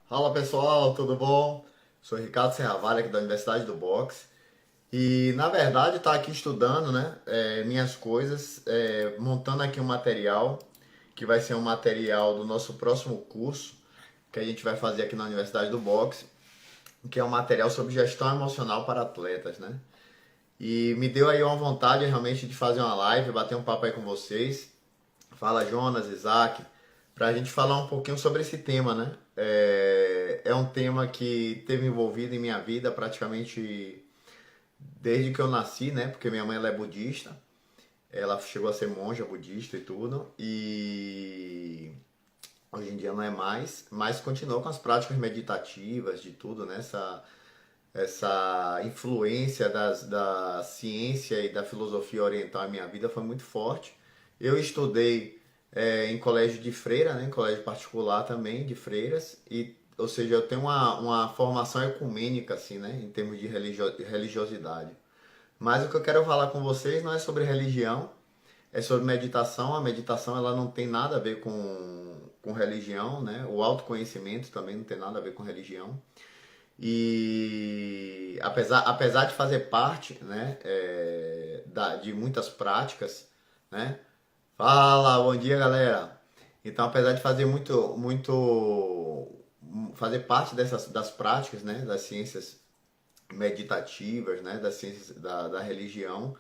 Fala pessoal, tudo bom? Sou Ricardo Serravalho aqui da Universidade do Boxe e na verdade tá aqui estudando, né, minhas coisas, montando aqui um material que vai ser um material do nosso próximo curso que a gente vai fazer aqui na Universidade do Boxe, que é um material sobre gestão emocional para atletas, né? E me deu aí uma vontade realmente de fazer uma live, bater um papo aí com vocês. Fala Jonas, Isaac, para a gente falar um pouquinho sobre esse tema, né? É um tema que teve envolvido em minha vida praticamente desde que eu nasci, né? Porque minha mãe ela é budista, ela chegou a ser monja budista e tudo, e hoje em dia não é mais, mas continuou com as práticas meditativas de tudo, né? Essa influência da ciência e da filosofia oriental em minha vida foi muito forte. Eu estudei em colégio de freira, né, em colégio particular também, de freiras, e, ou seja, eu tenho uma formação ecumênica, assim, né, em termos de religiosidade. Mas o que eu quero falar com vocês não é sobre religião, é sobre meditação. A meditação ela não tem nada a ver com religião, né? O autoconhecimento também não tem nada a ver com religião. E apesar de fazer parte, né, de muitas práticas, né? Fala, bom dia, galera. Então, apesar de fazer fazer parte das práticas, né, das ciências meditativas, né, das ciências da religião,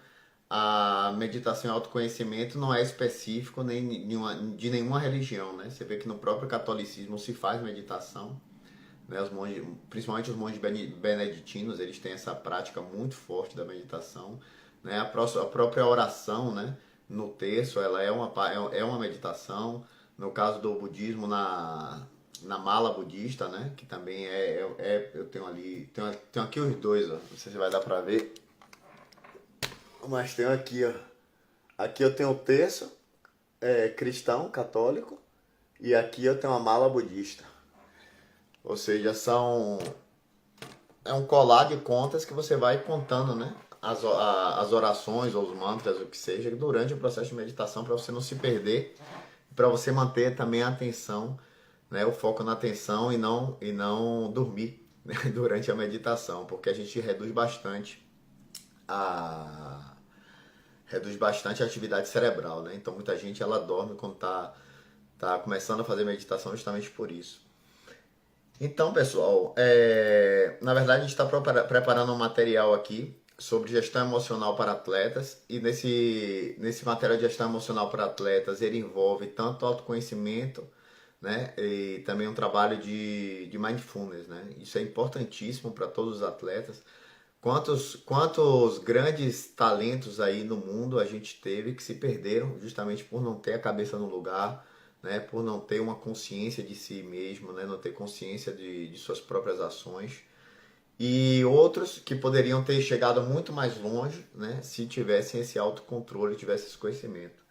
a meditação e autoconhecimento não é específico de nenhuma religião, né? Você vê que no próprio catolicismo se faz meditação, né? Os monges, principalmente os monges beneditinos, eles têm essa prática muito forte da meditação, né? A própria oração, né? No terço, ela é uma meditação. No caso do budismo, na mala budista, né? Que também eu tenho ali, tenho aqui os dois, ó. Não sei se vai dar pra ver, mas tenho aqui, ó. Aqui eu tenho o terço, cristão, católico, e aqui eu tenho a mala budista. Ou seja, é um colar de contas que você vai contando, né? As orações ou os mantras, o que seja, durante o processo de meditação para você não se perder, para você manter também a atenção, né? O foco na atenção e não dormir, né? Durante a meditação, porque a gente a reduz bastante a atividade cerebral, né? Então muita gente ela dorme quando tá começando a fazer meditação justamente por isso. Então, pessoal, na verdade a gente está preparando um material aqui sobre gestão emocional para atletas e nesse material de gestão emocional para atletas ele envolve tanto autoconhecimento, né, e também um trabalho de mindfulness, né? Isso é importantíssimo para todos os atletas. Quantos grandes talentos aí no mundo a gente teve que se perderam justamente por não ter a cabeça no lugar, né? Por não ter uma consciência de si mesmo, né? Não ter consciência de suas próprias ações. E outros que poderiam ter chegado muito mais longe, né? Se tivessem esse autocontrole, tivessem esse conhecimento.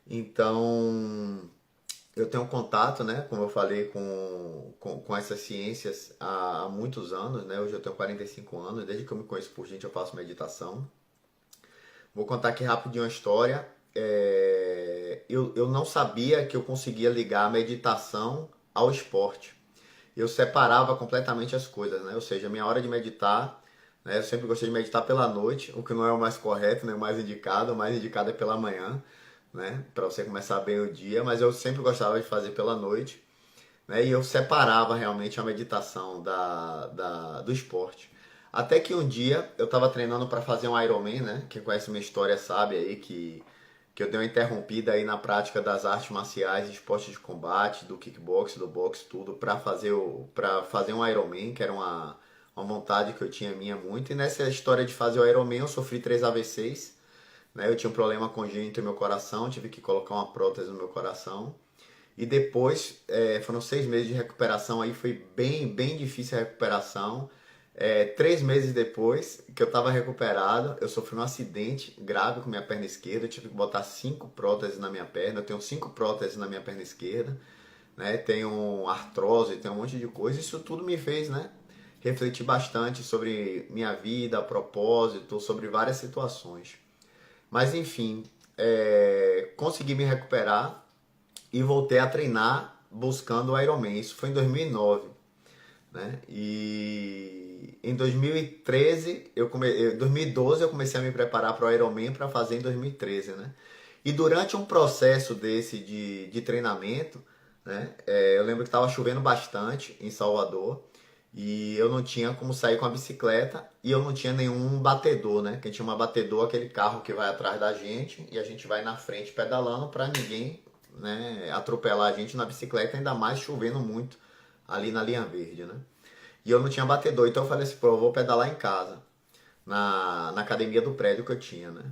Então, eu tenho contato, né, como eu falei, com essas ciências há muitos anos, né? Hoje eu tenho 45 anos, desde que eu me conheço por gente eu faço meditação. Vou contar aqui rapidinho uma história. Eu não sabia que eu conseguia ligar a meditação ao esporte. Eu separava completamente as coisas, né? Ou seja, a minha hora de meditar, né? Eu sempre gostei de meditar pela noite, o que não é o mais correto, nem o mais indicado. O mais indicado é pela manhã, né? Para você começar bem o dia, mas eu sempre gostava de fazer pela noite, né? E eu separava realmente a meditação do esporte. Até que um dia eu estava treinando para fazer um Ironman, né? Quem conhece minha história sabe aí que eu dei uma interrompida aí na prática das artes marciais, esportes de combate, do kickbox, do boxe, tudo, para fazer um Ironman, que era uma vontade que eu tinha minha muito. E nessa história de fazer o Ironman eu sofri 3 AVCs, né? Eu tinha um problema congênito no meu coração, tive que colocar uma prótese no meu coração. E depois, foram 6 meses de recuperação, aí foi bem difícil a recuperação. 3 meses depois que eu estava recuperado, eu sofri um acidente grave com minha perna esquerda. Eu tive que botar 5 próteses na minha perna. Eu tenho 5 próteses na minha perna esquerda, né? Tenho artrose, tenho um monte de coisa. Isso tudo me fez, né, refletir bastante sobre minha vida, propósito, sobre várias situações. Mas enfim, consegui me recuperar e voltei a treinar buscando o Ironman. Isso foi em 2009. né? E em 2013, 2012 eu comecei a me preparar para o Ironman para fazer em 2013, né? E durante um processo desse de treinamento, né? Eu lembro que estava chovendo bastante em Salvador e eu não tinha como sair com a bicicleta e eu não tinha nenhum batedor, né? Quem tinha um batedor, aquele carro que vai atrás da gente e a gente vai na frente pedalando para ninguém, né, atropelar a gente na bicicleta, ainda mais chovendo muito ali na linha verde, né? E eu não tinha batedor, então eu falei assim, pô, eu vou pedalar em casa, na academia do prédio que eu tinha, né?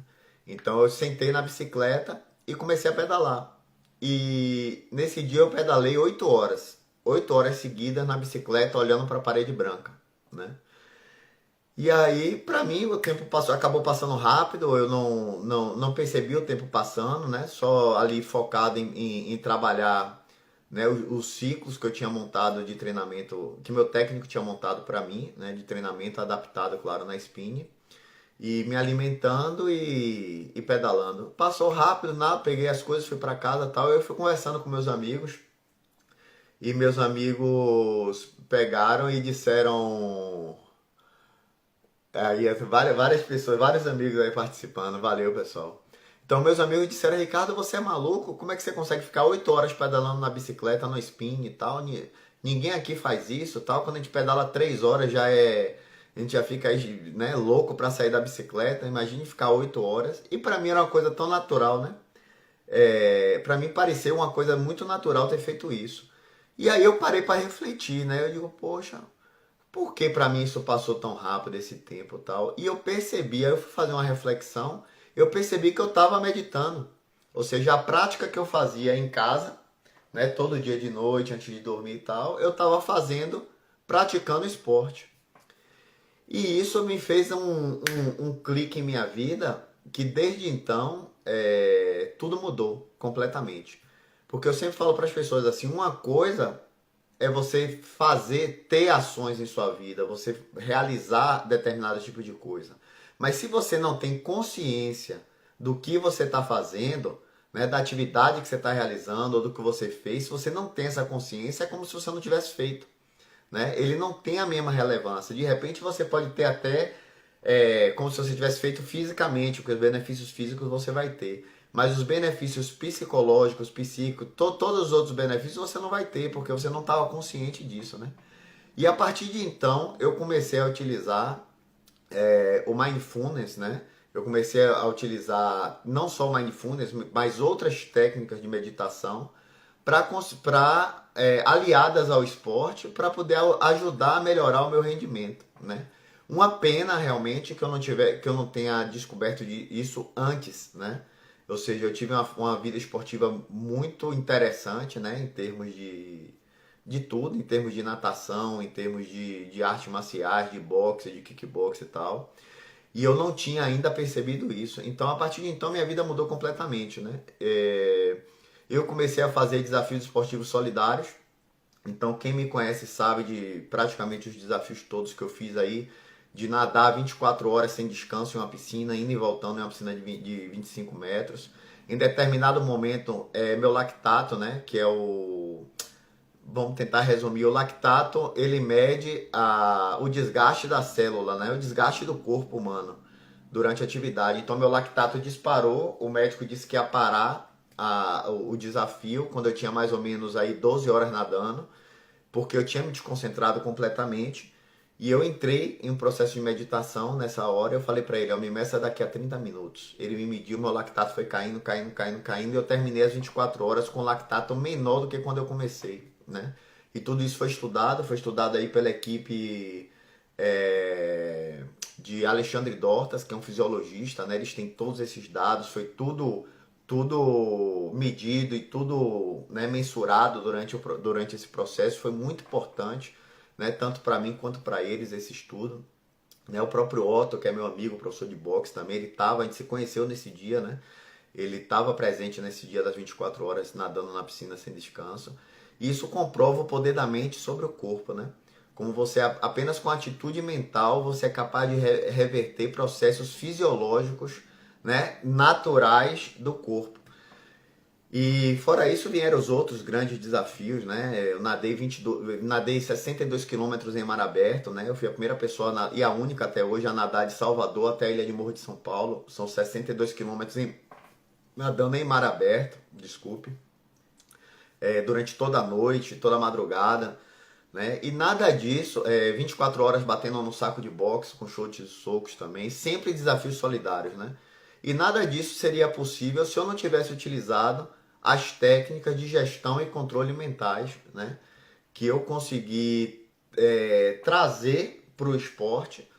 Então eu sentei na bicicleta e comecei a pedalar. E nesse dia eu pedalei 8 horas. 8 horas seguidas na bicicleta olhando para a parede branca, né? E aí, pra mim, o tempo passou, acabou passando rápido, eu não percebi o tempo passando, né? Só ali focado em trabalhar, né, os ciclos que eu tinha montado de treinamento, que meu técnico tinha montado para mim, né, de treinamento adaptado, claro, na spin, e me alimentando e pedalando. Passou rápido, nada, peguei as coisas, fui para casa, tal, eu fui conversando com meus amigos e meus amigos pegaram e disseram, aí várias pessoas, vários amigos aí participando, valeu pessoal. Então meus amigos disseram, Ricardo, você é maluco? Como é que você consegue ficar 8 horas pedalando na bicicleta, no spin e tal? Ninguém aqui faz isso, tal. Quando a gente pedala 3 horas já é, a gente já fica aí, né, louco para sair da bicicleta. Imagine ficar 8 horas. E para mim era uma coisa tão natural, né? Para mim pareceu uma coisa muito natural ter feito isso. E aí eu parei para refletir, né? Eu digo, poxa, por que para mim isso passou tão rápido esse tempo e tal? E eu percebi, aí eu fui fazer uma reflexão, eu percebi que eu estava meditando. Ou seja, a prática que eu fazia em casa, né, todo dia de noite, antes de dormir e tal, eu estava fazendo, praticando esporte. E isso me fez um clique em minha vida, que desde então tudo mudou completamente. Porque eu sempre falo para as pessoas assim, uma coisa é você fazer, ter ações em sua vida, você realizar determinado tipo de coisa. Mas se você não tem consciência do que você está fazendo, né, da atividade que você está realizando ou do que você fez, se você não tem essa consciência, é como se você não tivesse feito, né? Ele não tem a mesma relevância. De repente você pode ter até como se você tivesse feito fisicamente, porque os benefícios físicos você vai ter. Mas os benefícios psicológicos, psíquicos, todos os outros benefícios você não vai ter, porque você não estava consciente disso, né? E a partir de então eu comecei a utilizar o mindfulness, né? Eu comecei a utilizar não só o mindfulness, mas outras técnicas de meditação para aliadas ao esporte para poder ajudar a melhorar o meu rendimento, né? Uma pena realmente que eu não tenha descoberto isso antes, né? Ou seja, eu tive uma vida esportiva muito interessante, né? Em termos de tudo, em termos de natação, em termos de artes marciais, de boxe, de kickbox e tal. E eu não tinha ainda percebido isso. Então, a partir de então, minha vida mudou completamente, né? Eu comecei a fazer desafios esportivos solidários. Então, quem me conhece sabe de praticamente os desafios todos que eu fiz aí, de nadar 24 horas sem descanso em uma piscina, indo e voltando em uma piscina de 25 metros. Em determinado momento, meu lactato, né, que é o... Vamos tentar resumir. O lactato, ele mede o desgaste da célula, né, o desgaste do corpo humano durante a atividade. Então, meu lactato disparou, o médico disse que ia parar o desafio quando eu tinha mais ou menos aí 12 horas nadando, porque eu tinha me desconcentrado completamente. E eu entrei em um processo de meditação nessa hora. Eu falei para ele, eu me meço daqui a 30 minutos. Ele me mediu, meu lactato foi caindo, caindo, caindo, caindo. E eu terminei as 24 horas com lactato menor do que quando eu comecei, né? E tudo isso foi estudado aí pela equipe de Alexandre Dortas, que é um fisiologista, né? Eles têm todos esses dados, foi tudo medido e tudo, né, mensurado durante esse processo. Foi muito importante, né, tanto para mim quanto para eles esse estudo, né? O próprio Otto, que é meu amigo, professor de boxe também, a gente se conheceu nesse dia, né? Ele estava presente nesse dia das 24 horas nadando na piscina sem descanso. E isso comprova o poder da mente sobre o corpo, né? Como você, apenas com atitude mental, você é capaz de reverter processos fisiológicos, né, naturais do corpo. E fora isso vieram os outros grandes desafios, né? Eu nadei 62 quilômetros em mar aberto, né? Eu fui a primeira pessoa e a única até hoje a nadar de Salvador até a Ilha de Morro de São Paulo. São 62 quilômetros nadando em mar aberto, desculpe, durante toda a noite, toda a madrugada, né? E nada disso, 24 horas batendo no saco de boxe, com chutes e socos também, sempre desafios solidários, né? E nada disso seria possível se eu não tivesse utilizado as técnicas de gestão e controle mentais, né? Que eu consegui trazer para o esporte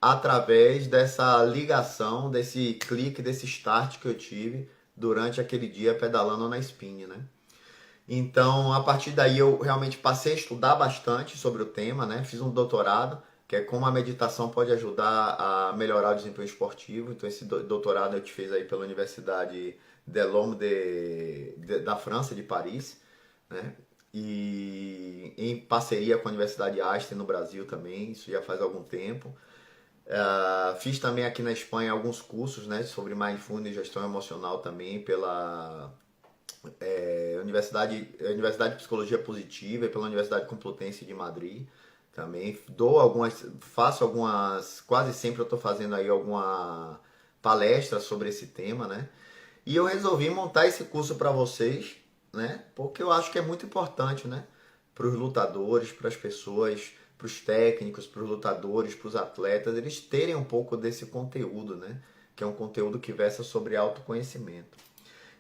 através dessa ligação, desse clique, desse start que eu tive durante aquele dia pedalando na spin, né? Então, a partir daí eu realmente passei a estudar bastante sobre o tema, né? Fiz um doutorado, que é como a meditação pode ajudar a melhorar o desempenho esportivo. Então, esse doutorado eu te fiz aí pela Universidade Delhomme da França, de Paris, né? E em parceria com a Universidade Einstein no Brasil também, isso já faz algum tempo. Fiz também aqui na Espanha alguns cursos, né, sobre mindfulness e gestão emocional também pela Universidade de Psicologia Positiva e pela Universidade Complutense de Madrid também. Faço algumas, quase sempre eu estou fazendo aí alguma palestra sobre esse tema, né? E eu resolvi montar esse curso para vocês, né? Porque eu acho que é muito importante, né? Para os lutadores, para as pessoas, para os técnicos, para os lutadores, para os atletas, eles terem um pouco desse conteúdo, né? Que é um conteúdo que versa sobre autoconhecimento.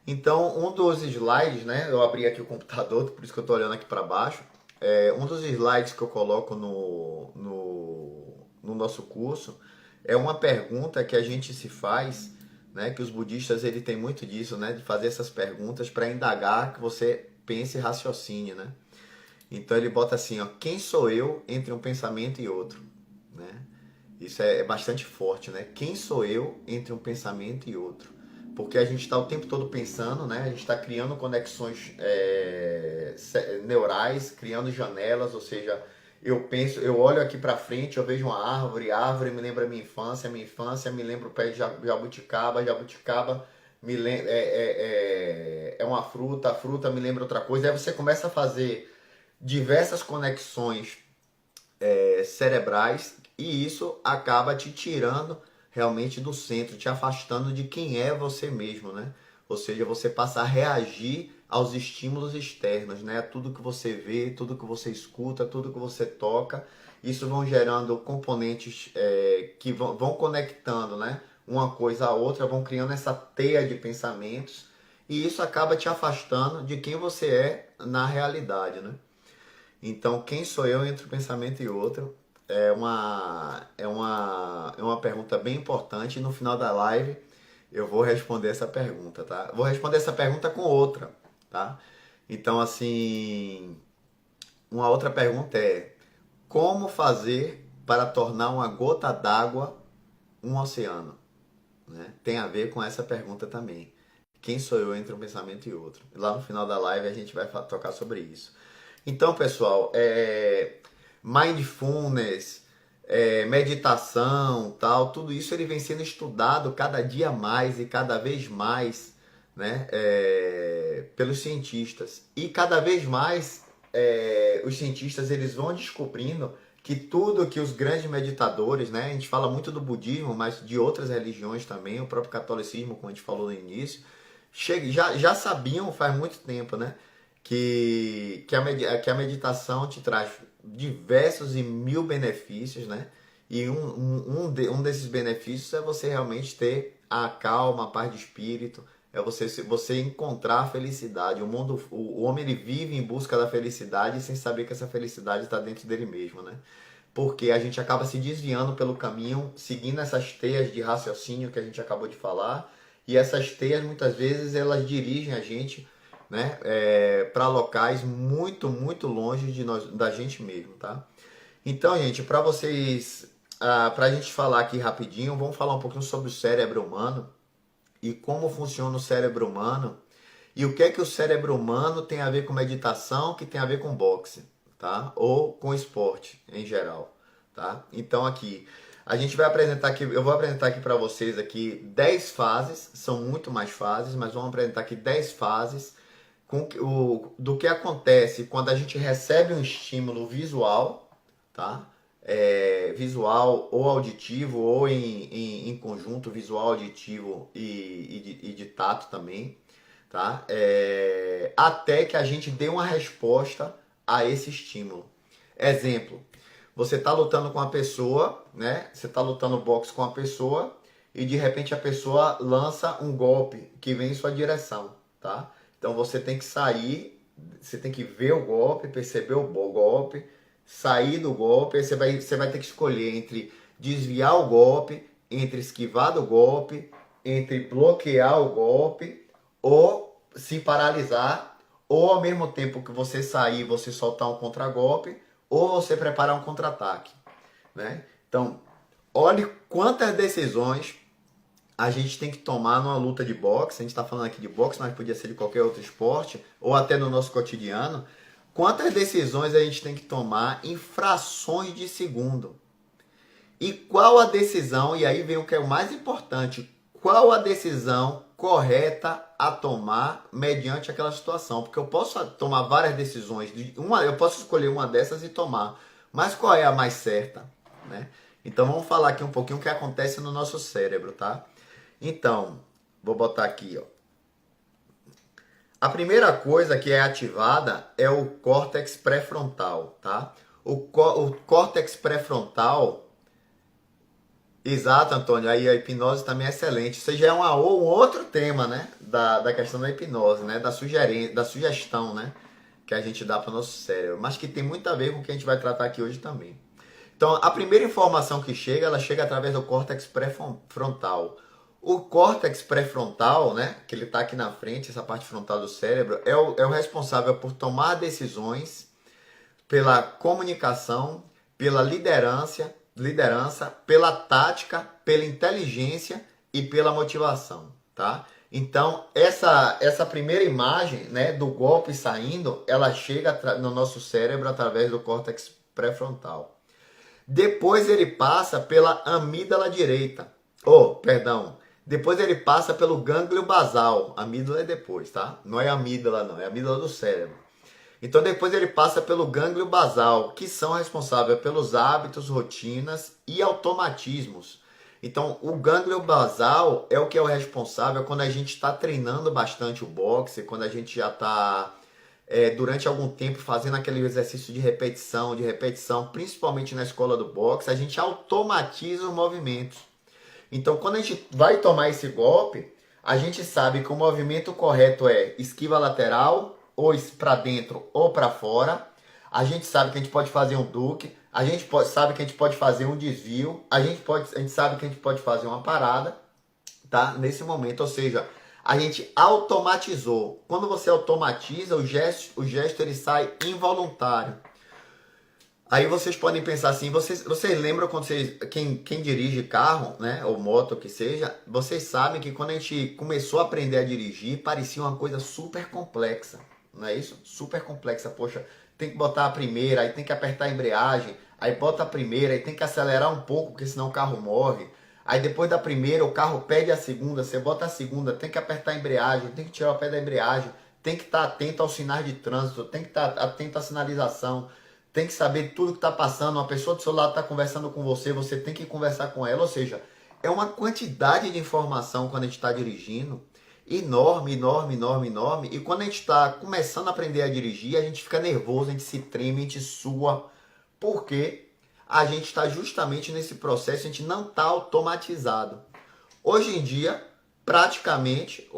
Então, um dos slides, né? Eu abri aqui o computador, por isso que eu estou olhando aqui para baixo. Um dos slides que eu coloco no nosso curso é uma pergunta que a gente se faz, né? Que os budistas ele tem muito disso, né? De fazer essas perguntas para indagar que você pense e raciocine, né? Então ele bota assim, ó, quem sou eu entre um pensamento e outro, né? Isso é bastante forte, né? Quem sou eu entre um pensamento e outro? Porque a gente está o tempo todo pensando, né? A gente está criando conexões neurais, criando janelas, ou seja, eu penso, eu olho aqui para frente, eu vejo uma árvore, árvore me lembra a minha infância me lembra o pé de jabuticaba, jabuticaba é uma fruta, a fruta me lembra outra coisa. Aí você começa a fazer diversas conexões cerebrais e isso acaba te tirando realmente do centro, te afastando de quem é você mesmo, né? Ou seja, você passa a reagir aos estímulos externos, né? Tudo que você vê, tudo que você escuta, tudo que você toca, isso vão gerando componentes que vão conectando, né? Uma coisa a outra, vão criando essa teia de pensamentos e isso acaba te afastando de quem você é na realidade, né? Então, quem sou eu entre um pensamento e outro? É uma pergunta bem importante e no final da live eu vou responder essa pergunta, tá? Vou responder essa pergunta com outra, tá? Então, assim, uma outra pergunta é: como fazer para tornar uma gota d'água um oceano? Né? Tem a ver com essa pergunta também. Quem sou eu entre um pensamento e outro? Lá no final da live a gente vai tocar sobre isso. Então, pessoal, mindfulness, meditação, tal, tudo isso ele vem sendo estudado cada dia mais e cada vez mais, né, pelos cientistas. E cada vez mais os cientistas eles vão descobrindo que tudo que os grandes meditadores, né, a gente fala muito do budismo, mas de outras religiões também, o próprio catolicismo, como a gente falou no início, já sabiam faz muito tempo, né? Que a meditação te traz diversos e mil benefícios, né? E um desses benefícios é você realmente ter a calma, a paz de espírito, é você encontrar a felicidade. O homem ele vive em busca da felicidade sem saber que essa felicidade está dentro dele mesmo, né? Porque a gente acaba se desviando pelo caminho, seguindo essas teias de raciocínio que a gente acabou de falar, e essas teias muitas vezes elas dirigem a gente, né, para locais muito, muito longe da gente mesmo, tá? Então, gente, para a gente falar aqui rapidinho, vamos falar um pouquinho sobre o cérebro humano e como funciona o cérebro humano e o que é que o cérebro humano tem a ver com meditação, que tem a ver com boxe, tá? Ou com esporte em geral, tá? Então aqui, A gente vai apresentar aqui, eu vou apresentar aqui para vocês aqui 10 fases, são muito mais fases, mas vamos apresentar aqui 10 fases do que acontece quando a gente recebe um estímulo visual, tá? Visual ou auditivo, ou em conjunto visual, auditivo e de tato também, tá? Até que a gente dê uma resposta a esse estímulo. Exemplo, você está lutando com uma pessoa, né? Você está lutando boxe com uma pessoa e de repente a pessoa lança um golpe que vem em sua direção, tá? Então você tem que sair, você tem que ver o golpe, perceber o golpe, sair do golpe, aí você vai ter que escolher entre desviar o golpe, entre esquivar do golpe, entre bloquear o golpe ou se paralisar, ou ao mesmo tempo que você sair, você soltar um contragolpe, ou você preparar um contra-ataque, né? Então, olhe quantas decisões a gente tem que tomar numa luta de boxe. A gente está falando aqui de boxe, mas podia ser de qualquer outro esporte, ou até no nosso cotidiano. Quantas decisões a gente tem que tomar em frações de segundo? E qual a decisão, e aí vem o que é o mais importante, qual a decisão correta a tomar mediante aquela situação? Porque eu posso tomar várias decisões, eu posso escolher uma dessas e tomar, mas qual é a mais certa, né? Então vamos falar aqui um pouquinho o que acontece no nosso cérebro, tá? Então, vou botar aqui, ó. A primeira coisa que é ativada é o córtex pré-frontal, tá? O córtex pré-frontal, exato, Antônio, aí a hipnose também é excelente. Isso já é um outro tema, né? Da questão da hipnose, né? Da sugestão, né? Que a gente dá para o nosso cérebro, mas que tem muito a ver com o que a gente vai tratar aqui hoje também. Então, a primeira informação que chega, ela chega através do córtex pré-frontal. O córtex pré-frontal, né, que ele está aqui na frente, essa parte frontal do cérebro, é o responsável por tomar decisões, pela comunicação, pela liderança, pela tática, pela inteligência e pela motivação, tá? Então, essa primeira imagem, né, do golpe saindo, ela chega no nosso cérebro através do córtex pré-frontal. Depois ele passa pela amígdala direita. Depois ele passa pelo gânglio basal. Amígdala é depois, tá? Não é amígdala, não. É a amígdala do cérebro. Então depois ele passa pelo gânglio basal, que são responsáveis pelos hábitos, rotinas e automatismos. Então o gânglio basal é o que é o responsável quando a gente está treinando bastante o boxe, quando a gente já está durante algum tempo fazendo aquele exercício de repetição, principalmente na escola do boxe, a gente automatiza os movimentos. Então, quando a gente vai tomar esse golpe, a gente sabe que o movimento correto é esquiva lateral, ou para dentro ou para fora. A gente sabe que a gente pode fazer um duque, sabe que a gente pode fazer um desvio, a gente sabe que a gente pode fazer uma parada, tá? Nesse momento, ou seja, a gente automatizou. Quando você automatiza, o gesto ele sai involuntário. Aí vocês podem pensar assim, vocês lembram quando quem dirige carro, né, ou moto, que seja, vocês sabem que quando a gente começou a aprender a dirigir, parecia uma coisa super complexa, não é isso? Super complexa, poxa, tem que botar a primeira, aí tem que apertar a embreagem, aí bota a primeira, aí tem que acelerar um pouco, porque senão o carro morre. Aí depois da primeira, o carro pede a segunda, você bota a segunda, tem que apertar a embreagem, tem que tirar o pé da embreagem, tem que estar atento aos sinais de trânsito, tem que estar atento à sinalização, tem que saber tudo que está passando. Uma pessoa do seu lado está conversando com você, você tem que conversar com ela. Ou seja, é uma quantidade de informação quando a gente está dirigindo, enorme, enorme, enorme, enorme. E quando a gente está começando a aprender a dirigir, a gente fica nervoso, a gente se treme, a gente sua. Por quê? A gente está justamente nesse processo, a gente não está automatizado. Hoje em dia, praticamente,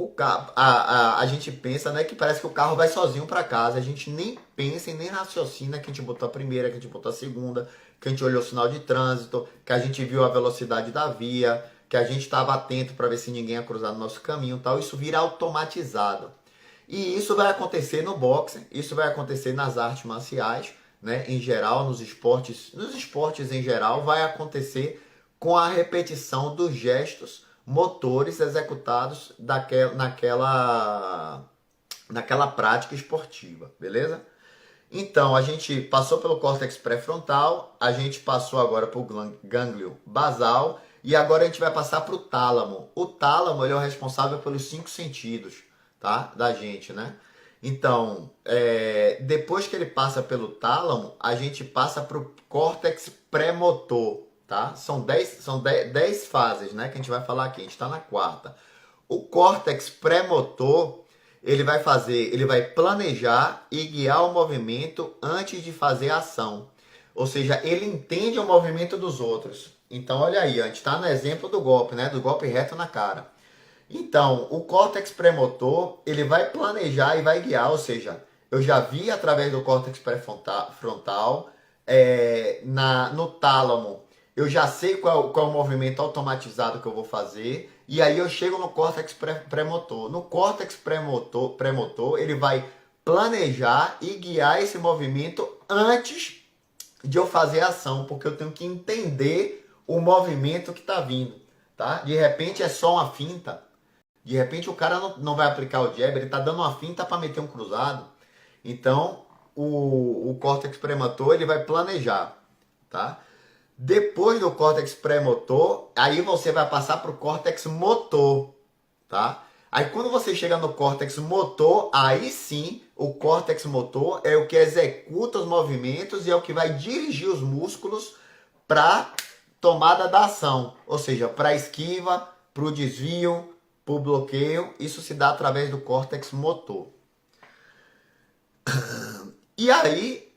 a gente pensa, né, que parece que o carro vai sozinho para casa. A gente nem pensa e nem raciocina que a gente botou a primeira, que a gente botou a segunda, que a gente olhou o sinal de trânsito, que a gente viu a velocidade da via, que a gente estava atento para ver se ninguém ia cruzar no nosso caminho, tal. Isso vira automatizado. E isso vai acontecer no boxe, isso vai acontecer nas artes marciais, né, em geral, nos esportes em geral, vai acontecer com a repetição dos gestos motores executados naquela prática esportiva, beleza? Então, a gente passou pelo córtex pré-frontal, a gente passou agora para o gânglio basal e agora a gente vai passar para o tálamo. O tálamo ele é o responsável pelos 5 sentidos, tá? Da gente, né? Então, depois que ele passa pelo tálamo, a gente passa para o córtex pré-motor, tá? São 10 fases, né? Que a gente vai falar aqui. A gente está na quarta. O córtex pré-motor ele vai planejar e guiar o movimento antes de fazer a ação. Ou seja, ele entende o movimento dos outros. Então, olha aí, a gente está no exemplo do golpe, né? Do golpe reto na cara. Então, o córtex pré-motor, ele vai planejar e vai guiar, ou seja, eu já vi através do córtex pré-frontal, no tálamo, eu já sei qual é o movimento automatizado que eu vou fazer, e aí eu chego no córtex pré-motor. No córtex pré-motor, ele vai planejar e guiar esse movimento antes de eu fazer a ação, porque eu tenho que entender o movimento que está vindo, tá? De repente é só uma finta, de repente o cara não vai aplicar o jab, ele está dando uma finta para meter um cruzado. Então, o córtex pré-motor ele vai planejar, tá? Depois do córtex pré-motor, aí você vai passar para o córtex motor, tá? Aí quando você chega no córtex motor, aí sim, o córtex motor é o que executa os movimentos e é o que vai dirigir os músculos para tomada da ação, ou seja, para esquiva, para o desvio, para o bloqueio. Isso se dá através do córtex motor. E aí,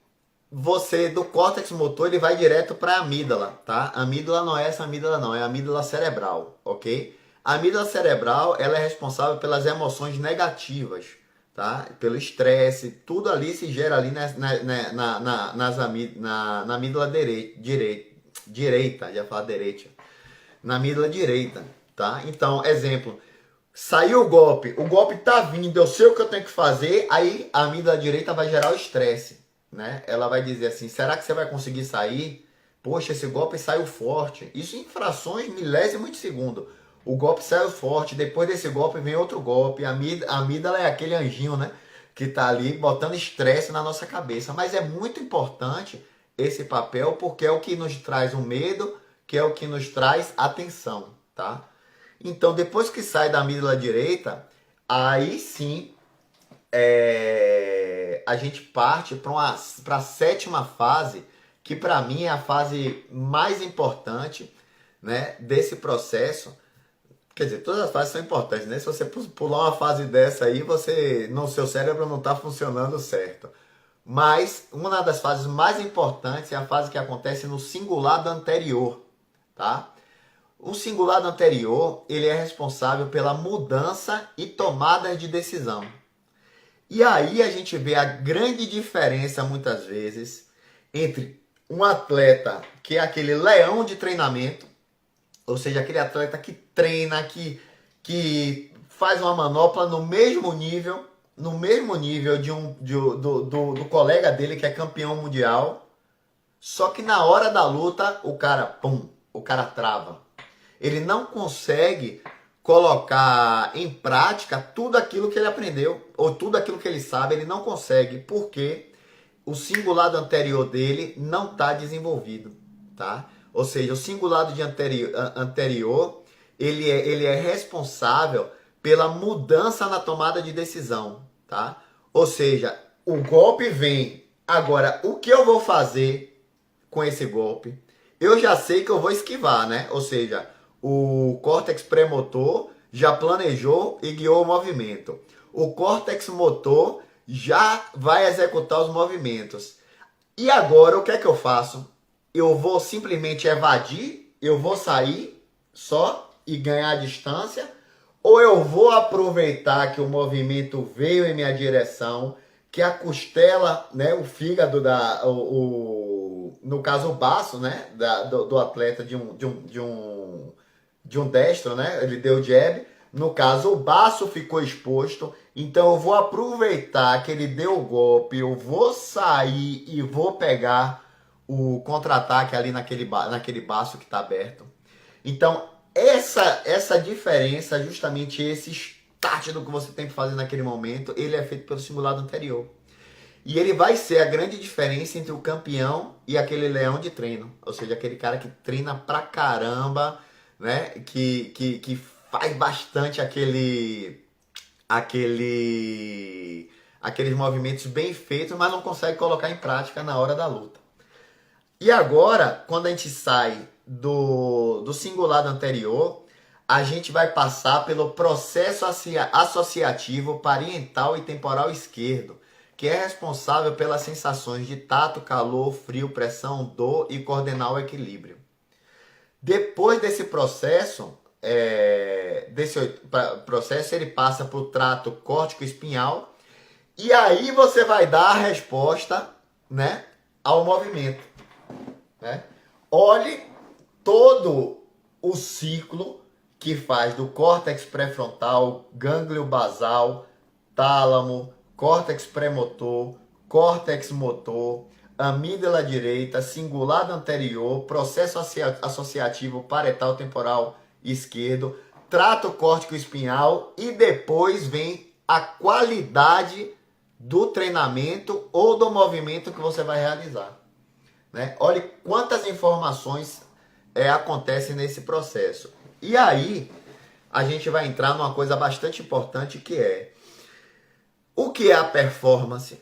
você do córtex motor ele vai direto para a amígdala, tá? A amígdala não é essa amígdala não, é a amígdala cerebral, ok? A amígdala cerebral ela é responsável pelas emoções negativas, tá? Pelo estresse, tudo ali se gera ali na amígdala direita, já falar direita, na amígdala direita, tá? Então, exemplo, saiu o golpe tá vindo, eu sei o que eu tenho que fazer, aí a amígdala direita vai gerar o estresse, né? Ela vai dizer assim, será que você vai conseguir sair? Poxa, esse golpe saiu forte. Isso em frações, milésimos de segundo. O golpe saiu forte, depois desse golpe vem outro golpe. A amígdala é aquele anjinho, né? Que tá ali botando estresse na nossa cabeça. Mas é muito importante esse papel porque é o que nos traz o medo, que é o que nos traz a tensão, tá? Então, depois que sai da amígdala direita, aí sim a gente parte para a sétima fase, que para mim é a fase mais importante, né, desse processo. Quer dizer, todas as fases são importantes, né? Se você pular uma fase dessa aí, seu cérebro não está funcionando certo. Mas uma das fases mais importantes é a fase que acontece no cingulado anterior, tá? O cingulado anterior, ele é responsável pela mudança e tomada de decisão. E aí a gente vê a grande diferença, muitas vezes, entre um atleta que é aquele leão de treinamento, ou seja, aquele atleta que treina, que faz uma manopla no mesmo nível do colega dele que é campeão mundial, só que na hora da luta o cara trava. Ele não consegue colocar em prática tudo aquilo que ele aprendeu, ou tudo aquilo que ele sabe, ele não consegue, porque o cingulado anterior dele não está desenvolvido, tá? Ou seja, o cingulado anterior, ele é responsável pela mudança na tomada de decisão, tá? Ou seja, o golpe vem, agora o que eu vou fazer com esse golpe? Eu já sei que eu vou esquivar, né? Ou seja, o córtex pré-motor já planejou e guiou o movimento. O córtex motor já vai executar os movimentos. E agora, o que é que eu faço? Eu vou simplesmente evadir, eu vou sair só e ganhar distância, ou eu vou aproveitar que o movimento veio em minha direção, que a costela, né, o fígado, no caso o baço, né, do atleta de um destro, né? Ele deu jab. No caso, o baço ficou exposto. Então, eu vou aproveitar que ele deu o golpe. Eu vou sair e vou pegar o contra-ataque ali naquele baço que está aberto. Então, essa diferença, justamente esse start do que você tem que fazer naquele momento, ele é feito pelo simulado anterior. E ele vai ser a grande diferença entre o campeão e aquele leão de treino. Ou seja, aquele cara que treina pra caramba, né? Que faz bastante aqueles movimentos bem feitos, mas não consegue colocar em prática na hora da luta. E agora, quando a gente sai do cingulado anterior, a gente vai passar pelo processo associativo parietal e temporal esquerdo, que é responsável pelas sensações de tato, calor, frio, pressão, dor e coordenar o equilíbrio. Depois desse processo, ele passa para o trato córtico-espinhal e aí você vai dar a resposta, né, ao movimento. Né? Olhe todo o ciclo que faz do córtex pré-frontal, gânglio basal, tálamo, córtex pré-motor, córtex motor, amígdala direita, cingulado anterior, processo associativo parietal temporal esquerdo, trato córtico espinhal e depois vem a qualidade do treinamento ou do movimento que você vai realizar. Né? Olhe quantas informações acontecem nesse processo. E aí, a gente vai entrar numa coisa bastante importante que é o que é a performance?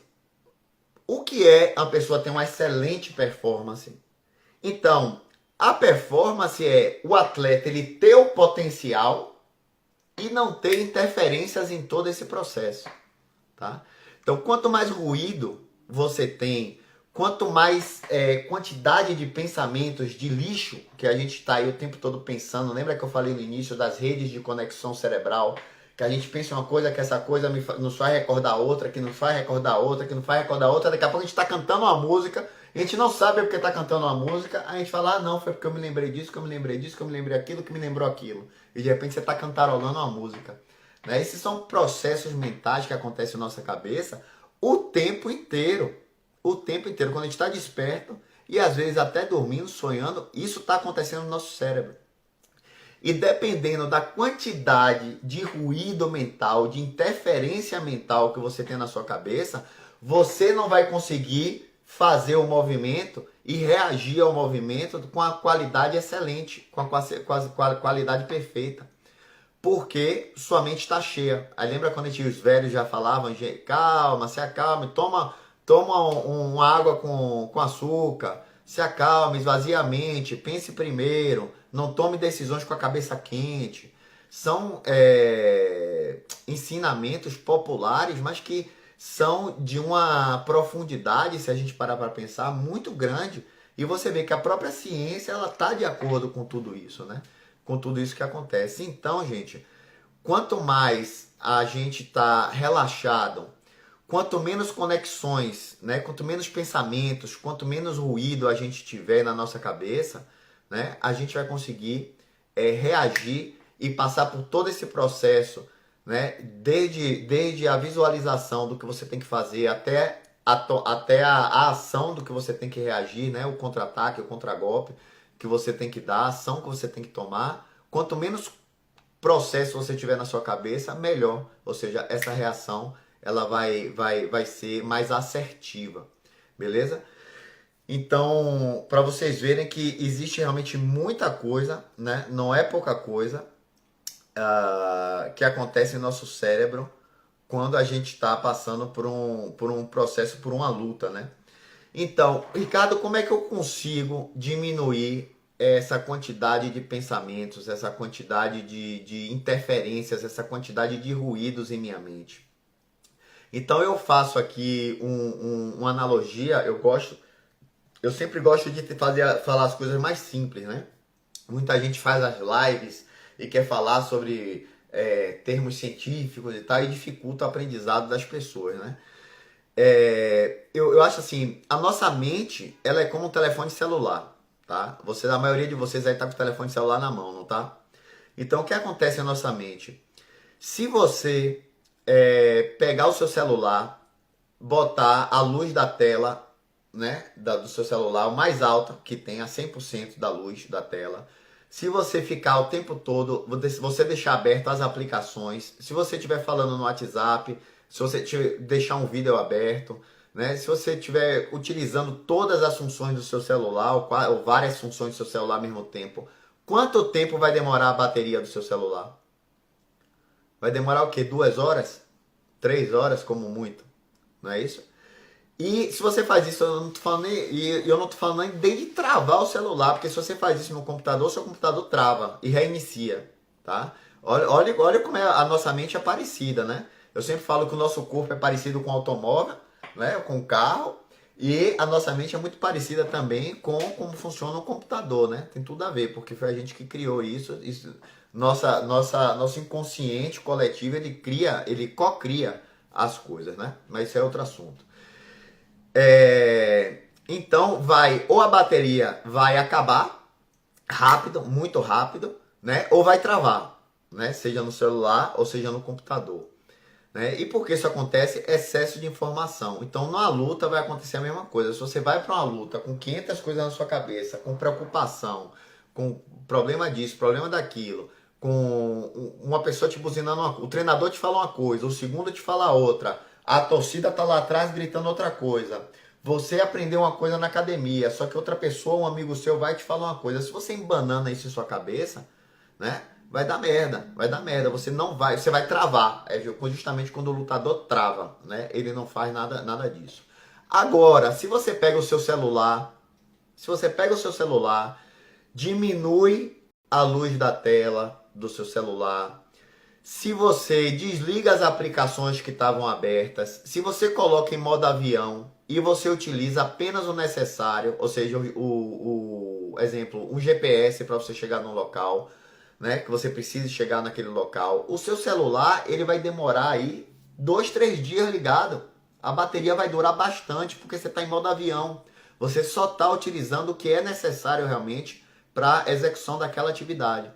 O que é a pessoa ter uma excelente performance? Então, a performance é o atleta ele ter o potencial e não ter interferências em todo esse processo. Tá? Então, quanto mais ruído você tem, quanto mais quantidade de pensamentos, de lixo, que a gente está aí o tempo todo pensando, lembra que eu falei no início das redes de conexão cerebral, que a gente pensa uma coisa, que essa coisa nos faz recordar outra, que nos faz recordar outra, que nos faz recordar outra, daqui a pouco a gente está cantando uma música, a gente não sabe porque está cantando uma música, a gente fala, ah não, foi porque eu me lembrei disso, que eu me lembrei disso, que eu me lembrei aquilo, que me lembrou aquilo. E de repente você está cantarolando uma música. Né? Esses são processos mentais que acontecem na nossa cabeça o tempo inteiro. O tempo inteiro, quando a gente está desperto e às vezes até dormindo, sonhando, isso está acontecendo no nosso cérebro. E dependendo da quantidade de ruído mental, de interferência mental que você tem na sua cabeça, você não vai conseguir fazer o movimento e reagir ao movimento com a qualidade excelente, com a qualidade perfeita. Porque sua mente está cheia. Aí lembra quando os velhos já falavam, calma, se acalme, toma uma água com açúcar, se acalme, esvazie a mente, pense primeiro, não tome decisões com a cabeça quente. São ensinamentos populares, mas que são de uma profundidade, se a gente parar para pensar, muito grande. E você vê que a própria ciência ela está de acordo com tudo isso, né? Com tudo isso que acontece. Então, gente, quanto mais a gente está relaxado, quanto menos conexões, né? Quanto menos pensamentos, quanto menos ruído a gente tiver na nossa cabeça, né? A gente vai conseguir reagir e passar por todo esse processo, né? Desde a visualização do que você tem que fazer até a ação do que você tem que reagir, né? O contra-ataque, o contra-golpe que você tem que dar, a ação que você tem que tomar. Quanto menos processo você tiver na sua cabeça, melhor. Ou seja, essa reação ela vai ser mais assertiva, beleza? Então, para vocês verem que existe realmente muita coisa, né? Não é pouca coisa que acontece no nosso cérebro quando a gente está passando por um processo, por uma luta, né? Então, Ricardo, como é que eu consigo diminuir essa quantidade de pensamentos, essa quantidade de interferências, essa quantidade de ruídos em minha mente? Então eu faço aqui uma analogia, eu sempre gosto de falar as coisas mais simples, né? Muita gente faz as lives e quer falar sobre termos científicos e tal, e dificulta o aprendizado das pessoas, né? Eu acho assim, a nossa mente, ela é como um telefone celular, tá? A maioria de vocês aí tá com o telefone celular na mão, não tá? Então o que acontece na nossa mente? Se você pegar o seu celular, botar a luz da tela, né, do seu celular o mais alta que tenha 100% da luz da tela, se você ficar o tempo todo, você deixar aberto as aplicações, se você estiver falando no WhatsApp, se você deixar um vídeo aberto, né? Se você estiver utilizando todas as funções do seu celular ou várias funções do seu celular ao mesmo tempo, quanto tempo vai demorar a bateria do seu celular? Vai demorar o quê? 2 horas? 3 horas como muito, não é isso? E se você faz isso, eu não tô falando eu não tô falando nem de travar o celular, porque se você faz isso no computador, seu computador trava e reinicia, tá? Olha como a nossa mente é parecida, né? Eu sempre falo que o nosso corpo é parecido com o automóvel, né? Com o carro, e a nossa mente é muito parecida também com como funciona o computador, né? Tem tudo a ver, porque foi a gente que criou isso nosso inconsciente coletivo, ele co-cria as coisas, né? Mas isso é outro assunto. Então ou a bateria vai acabar rápido, muito rápido, né? Ou vai travar, né? Seja no celular ou seja no computador. Né? E por que isso acontece? Excesso de informação. Então, na luta vai acontecer a mesma coisa. Se você vai para uma luta com 500 coisas na sua cabeça, com preocupação, com problema disso, problema daquilo, com uma pessoa te buzinando, o treinador te fala uma coisa, o segundo te fala outra, a torcida tá lá atrás gritando outra coisa. Você aprendeu uma coisa na academia, só que outra pessoa, um amigo seu, vai te falar uma coisa. Se você embanana isso em sua cabeça, né? Vai dar merda, vai dar merda. Você vai travar. É justamente quando o lutador trava, né? Ele não faz nada disso. Agora, se você pega o seu celular, diminui a luz da tela do seu celular. Se você desliga as aplicações que estavam abertas, se você coloca em modo avião e você utiliza apenas o necessário, ou seja, exemplo, um GPS para você chegar no local, né, que você precise chegar naquele local, o seu celular ele vai demorar aí 2, 3 dias ligado. A bateria vai durar bastante porque você está em modo avião. Você só está utilizando o que é necessário realmente para a execução daquela atividade.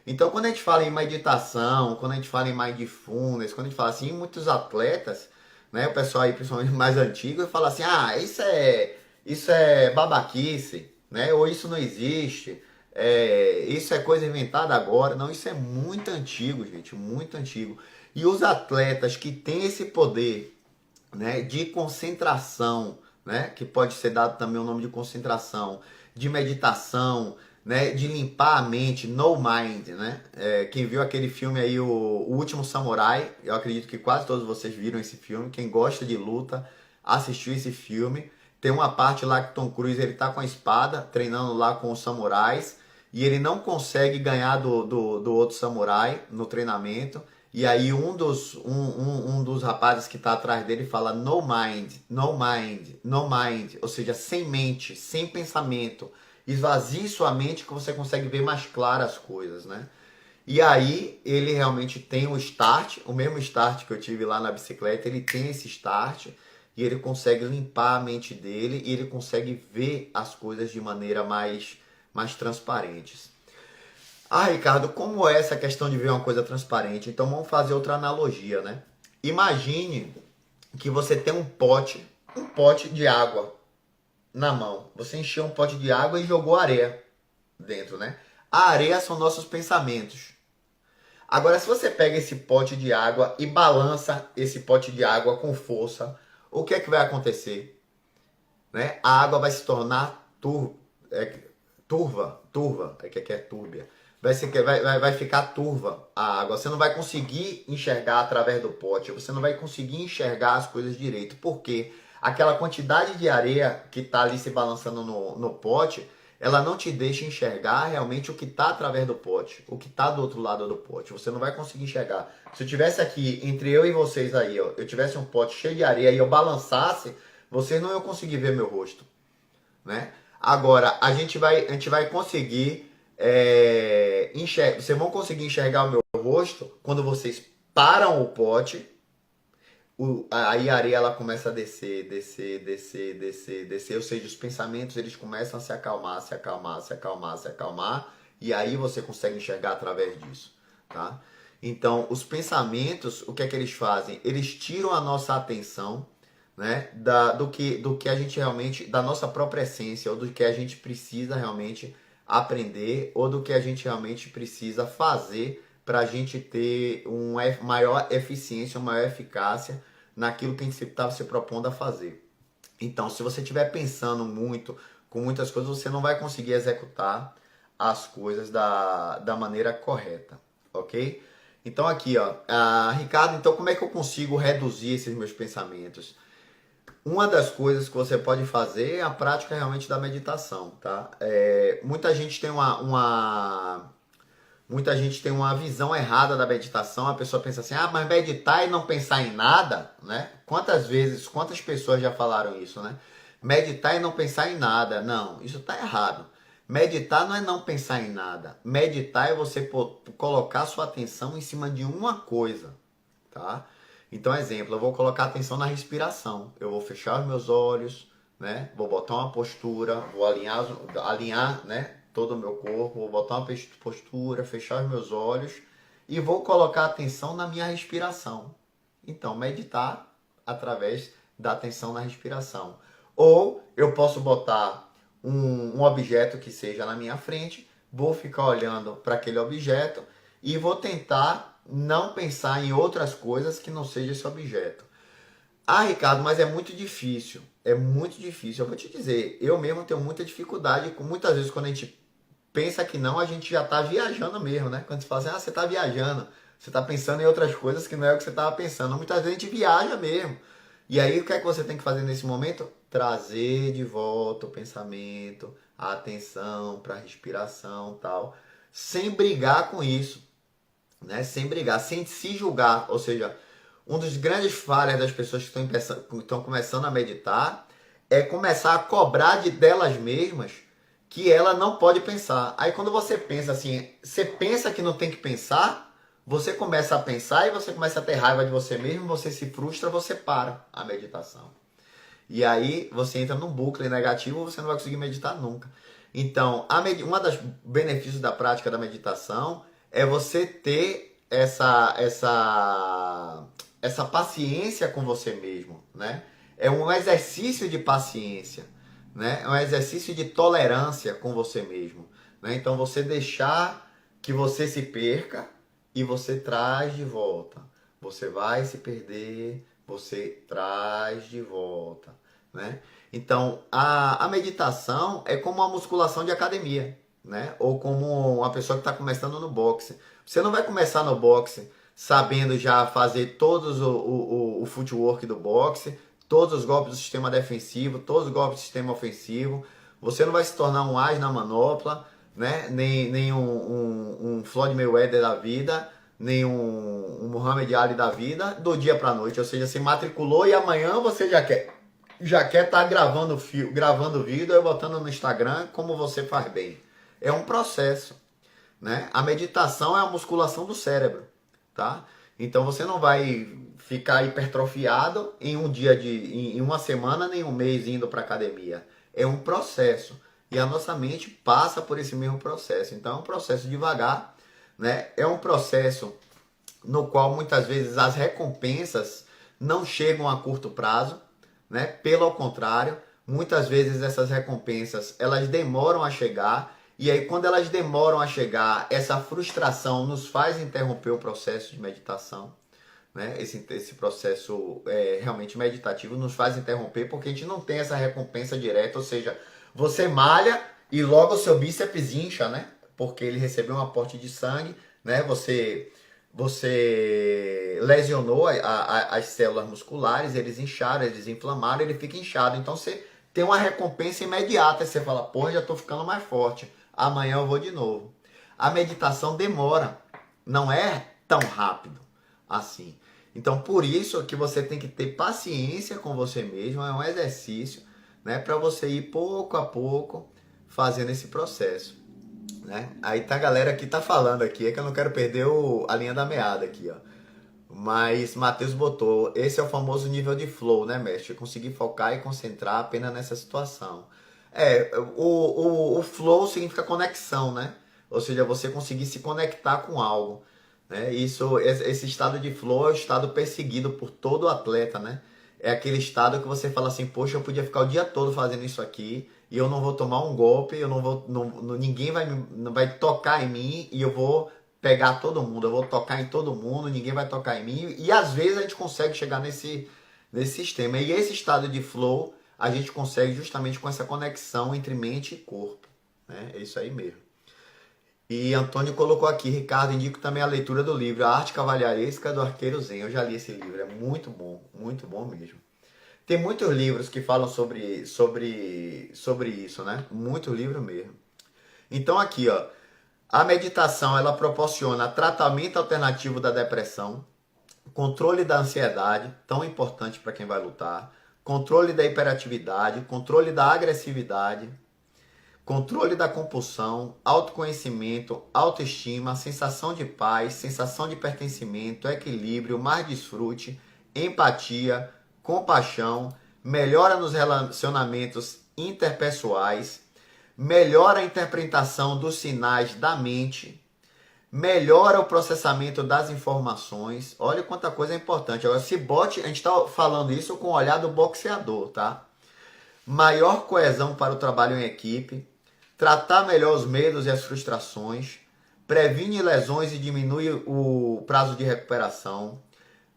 Então, quando a gente fala em meditação, quando a gente fala em mindfulness, quando a gente fala assim, muitos atletas, né, o pessoal aí principalmente mais antigo, fala assim, isso é babaquice, né, ou isso não existe, isso é coisa inventada agora. Não, isso é muito antigo, gente, muito antigo. E os atletas que têm esse poder, né, de concentração, né, que pode ser dado também o nome de concentração, de meditação, né, de limpar a mente, no mind, né? Quem viu aquele filme aí, o Último Samurai, eu acredito que quase todos vocês viram esse filme. Quem gosta de luta assistiu esse filme. Tem uma parte lá que Tom Cruise ele tá com a espada, treinando lá com os samurais, e ele não consegue ganhar do outro samurai no treinamento. E aí um dos rapazes que está atrás dele fala no mind, no mind, no mind, ou seja, sem mente, sem pensamento. Esvazie sua mente que você consegue ver mais claras as coisas, né? E aí ele realmente tem o start, o mesmo start que eu tive lá na bicicleta, ele tem esse start e ele consegue limpar a mente dele e ele consegue ver as coisas de maneira mais transparentes. Ah, Ricardo, como é essa questão de ver uma coisa transparente? Então vamos fazer outra analogia, né? Imagine que você tem um pote de água na mão. Você encheu um pote de água e jogou areia dentro, né? A areia são nossos pensamentos. Agora, se você pega esse pote de água e balança esse pote de água com força, o que é que vai acontecer? Né? A água vai se tornar turva, que é túrbia. Vai ficar turva a água. Você não vai conseguir enxergar através do pote. Você não vai conseguir enxergar as coisas direito. Por quê? Aquela quantidade de areia que está ali se balançando no pote, ela não te deixa enxergar realmente o que está através do pote, o que está do outro lado do pote. Você não vai conseguir enxergar. Se eu tivesse aqui, entre eu e vocês aí, ó, eu tivesse um pote cheio de areia e eu balançasse, vocês não iam conseguir ver meu rosto, né? Agora, a gente vai conseguir vocês vão conseguir enxergar o meu rosto quando vocês param o pote. Aí a areia ela começa a descer, descer, descer, descer, descer. Ou seja, os pensamentos eles começam a se acalmar, se acalmar, se acalmar, se acalmar. E aí você consegue enxergar através disso, tá? Então, os pensamentos, o que é que eles fazem? Eles tiram a nossa atenção, né, do que a gente realmente, da nossa própria essência, ou do que a gente precisa realmente aprender, ou do que a gente realmente precisa fazer para a gente ter uma maior eficiência, uma maior eficácia naquilo que a gente está se propondo a fazer. Então, se você estiver pensando muito, com muitas coisas, você não vai conseguir executar as coisas da maneira correta, ok? Então aqui, ó, Ricardo, então como é que eu consigo reduzir esses meus pensamentos? Uma das coisas que você pode fazer é a prática realmente da meditação, tá? Muita gente tem muita gente tem uma visão errada da meditação. A pessoa pensa assim, mas meditar e não pensar em nada, né? Quantas vezes, quantas pessoas já falaram isso, né? Meditar e não pensar em nada. Não, isso tá errado. Meditar não é não pensar em nada. Meditar é você colocar sua atenção em cima de uma coisa, tá? Então, exemplo, eu vou colocar atenção na respiração. Eu vou fechar os meus olhos, né? Vou botar uma postura, vou alinhar, né? Todo o meu corpo, vou botar uma postura, fechar os meus olhos e vou colocar atenção na minha respiração. Então, meditar através da atenção na respiração. Ou eu posso botar um objeto que seja na minha frente, vou ficar olhando para aquele objeto e vou tentar não pensar em outras coisas que não seja esse objeto. Ricardo, mas é muito difícil. É muito difícil. Eu vou te dizer, eu mesmo tenho muita dificuldade. Muitas vezes, quando a gente pensa que não, a gente já está viajando mesmo, né? Quando você fala assim, você está viajando, você está pensando em outras coisas que não é o que você estava pensando. Muitas vezes a gente viaja mesmo. E aí, o que é que você tem que fazer nesse momento? Trazer de volta o pensamento, a atenção para a respiração, tal, sem brigar com isso, né? Sem brigar, sem se julgar. Ou seja, um dos grandes falhas das pessoas que estão começando a meditar é começar a cobrar delas mesmas que ela não pode pensar. Aí quando você pensa assim, você pensa que não tem que pensar, você começa a pensar e você começa a ter raiva de você mesmo, você se frustra, você para a meditação. E aí você entra num bucle negativo, você não vai conseguir meditar nunca. Então, uma das benefícios da prática da meditação é você ter essa paciência com você mesmo, né? É um exercício de paciência, né? É um exercício de tolerância com você mesmo, né? Então você deixar que você se perca e você traz de volta. Você vai se perder, você traz de volta, né? Então a meditação é como uma musculação de academia, né? Ou como uma pessoa que está começando no boxe. Você não vai começar no boxe sabendo já fazer todos o footwork do boxe, todos os golpes do sistema defensivo, todos os golpes do sistema ofensivo. Você não vai se tornar um as na manopla, né? Nem um Floyd Mayweather da vida, nem um Muhammad Ali da vida, do dia para noite. Ou seja, você matriculou e amanhã você já quer estar gravando vídeo e botando no Instagram como você faz bem. É um processo, né? A meditação é a musculação do cérebro, tá? Então você não vai ficar hipertrofiado em em uma semana, nem um mês indo para academia. É um processo e a nossa mente passa por esse mesmo processo. Então é um processo devagar, né? É um processo no qual muitas vezes as recompensas não chegam a curto prazo, né? Pelo contrário, muitas vezes essas recompensas elas demoram a chegar. E aí, quando elas demoram a chegar, essa frustração nos faz interromper o processo de meditação, né? Esse processo realmente meditativo nos faz interromper porque a gente não tem essa recompensa direta, ou seja, você malha e logo o seu bíceps incha, né? Porque ele recebeu um aporte de sangue, né? Você lesionou as células musculares, eles incharam, eles inflamaram, ele fica inchado. Então você tem uma recompensa imediata, você fala, porra, já estou ficando mais forte, amanhã eu vou de novo. A meditação demora, não é tão rápido assim. Então por isso que você tem que ter paciência com você mesmo, é um exercício, né, para você ir pouco a pouco fazendo esse processo, né? Aí tá a galera que tá falando aqui, é que eu não quero perder a linha da meada aqui, ó. Mas Matheus botou, esse é o famoso nível de flow, né, mestre? Conseguir focar e concentrar apenas nessa situação. O flow significa conexão, né? Ou seja, você conseguir se conectar com algo, né? Esse estado de flow é o estado perseguido por todo atleta, né? É aquele estado que você fala assim, poxa, eu podia ficar o dia todo fazendo isso aqui e eu não vou tomar um golpe, eu não vou, ninguém não vai tocar em mim e eu vou pegar todo mundo, eu vou tocar em todo mundo, ninguém vai tocar em mim. E às vezes a gente consegue chegar nesse sistema. E esse estado de flow, a gente consegue justamente com essa conexão entre mente e corpo, né? É isso aí mesmo. E Antônio colocou aqui, Ricardo, indico também a leitura do livro A Arte Cavalheiresca do Arqueiro Zen. Eu já li esse livro, é muito bom mesmo. Tem muitos livros que falam sobre isso, né? Muito livro mesmo. Então aqui, ó, a meditação ela proporciona tratamento alternativo da depressão, controle da ansiedade, tão importante para quem vai lutar, controle da hiperatividade, controle da agressividade, controle da compulsão, autoconhecimento, autoestima, sensação de paz, sensação de pertencimento, equilíbrio, mais desfrute, empatia, compaixão, melhora nos relacionamentos interpessoais, melhora a interpretação dos sinais da mente, melhora o processamento das informações. Olha quanta coisa é importante. Agora, se bote, a gente está falando isso com o olhar do boxeador, tá? Maior coesão para o trabalho em equipe, tratar melhor os medos e as frustrações, previne lesões e diminui o prazo de recuperação.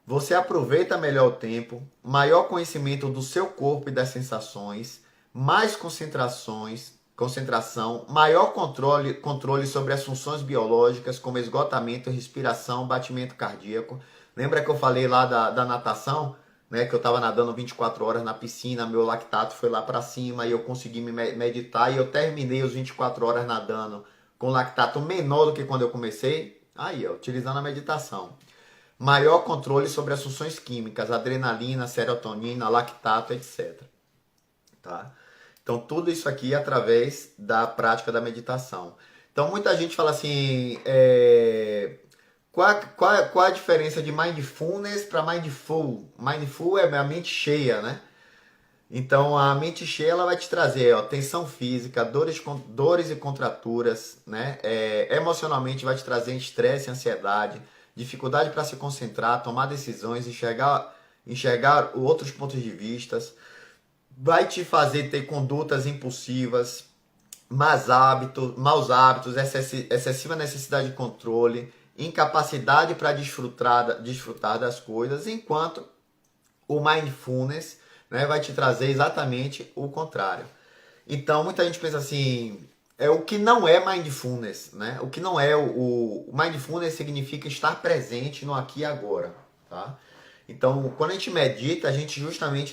Você aproveita melhor o tempo, maior conhecimento do seu corpo e das sensações, mais concentração, maior controle sobre as funções biológicas, como esgotamento, respiração, batimento cardíaco. Lembra que eu falei lá da natação? Né, que eu estava nadando 24 horas na piscina, meu lactato foi lá para cima e eu consegui me meditar e eu terminei os 24 horas nadando com lactato menor do que quando eu comecei. Aí, ó, utilizando a meditação. Maior controle sobre as funções químicas, adrenalina, serotonina, lactato, etc. Tá? Então, tudo isso aqui é através da prática da meditação. Então, muita gente fala assim, qual a diferença de mindfulness para mindful? Mindful é a mente cheia, né? Então, a mente cheia ela vai te trazer ó, tensão física, dores e contraturas, né? Emocionalmente vai te trazer estresse, ansiedade, dificuldade para se concentrar, tomar decisões, enxergar outros pontos de vista, vai te fazer ter condutas impulsivas, maus hábitos, excessiva necessidade de controle, incapacidade para desfrutar das coisas, enquanto o mindfulness, né, vai te trazer exatamente o contrário. Então, muita gente pensa assim, o que não é mindfulness, né? O que não é o mindfulness significa estar presente no aqui e agora, tá? Então, quando a gente medita, a gente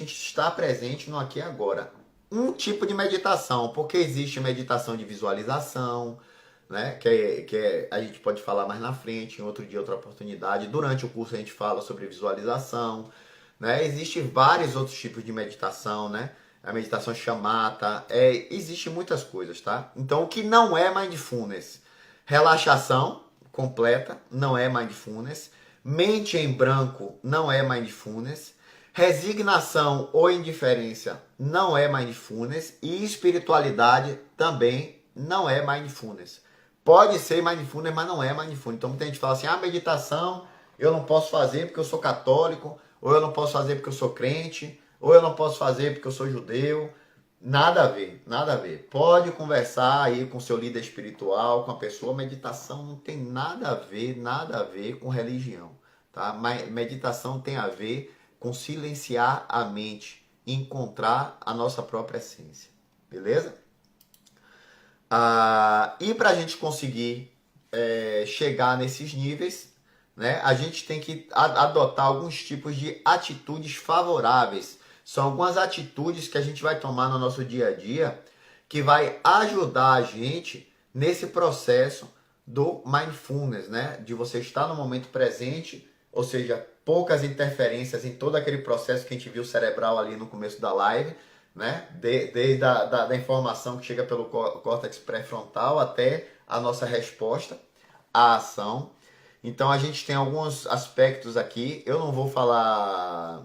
está presente no aqui e agora. Um tipo de meditação, porque existe meditação de visualização, né? A gente pode falar mais na frente, em outro dia, outra oportunidade. Durante o curso a gente fala sobre visualização, né? Existem vários outros tipos de meditação, né? A meditação chamata, existe muitas coisas, tá? Então, o que não é mindfulness? Relaxação completa, não é mindfulness. Mente em branco, não é mindfulness. Resignação ou indiferença, não é mindfulness. E espiritualidade também não é mindfulness. Pode ser mindfulness, mas não é mindfulness. Então, muita gente fala assim, meditação eu não posso fazer porque eu sou católico, ou eu não posso fazer porque eu sou crente, ou eu não posso fazer porque eu sou judeu. Nada a ver, nada a ver. Pode conversar aí com seu líder espiritual, com a pessoa. Meditação não tem nada a ver com religião, tá? Mas meditação tem a ver com silenciar a mente, encontrar a nossa própria essência, beleza? E para a gente conseguir chegar nesses níveis, né, a gente tem que adotar alguns tipos de atitudes favoráveis. São algumas atitudes que a gente vai tomar no nosso dia a dia que vai ajudar a gente nesse processo do mindfulness, né? De você estar no momento presente, ou seja, poucas interferências em todo aquele processo que a gente viu cerebral ali no começo da live, né? Desde a informação que chega pelo córtex pré-frontal até a nossa resposta à ação. Então a gente tem alguns aspectos aqui, eu não vou falar...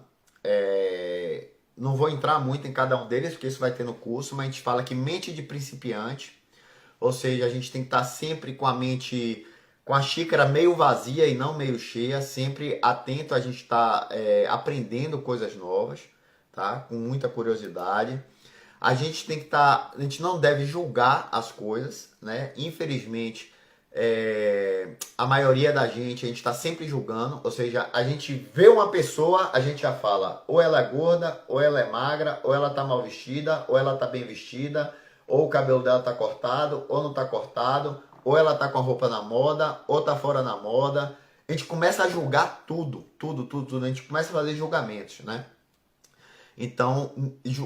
não vou entrar muito em cada um deles, porque isso vai ter no curso, mas a gente fala que mente de principiante, ou seja, a gente tem que estar sempre com a mente, com a xícara meio vazia e não meio cheia, sempre atento a gente estar aprendendo coisas novas, tá? Com muita curiosidade. A gente tem que estar, a gente não deve julgar as coisas, né? Infelizmente, A maioria da gente, a gente está sempre julgando, ou seja, a gente vê uma pessoa, a gente já fala, ou ela é gorda, ou ela é magra, ou ela tá mal vestida, ou ela tá bem vestida, ou o cabelo dela tá cortado, ou não tá cortado, ou ela tá com a roupa na moda, ou tá fora na moda. A gente começa a julgar tudo, tudo, tudo, tudo. A gente começa a fazer julgamentos, né? Então,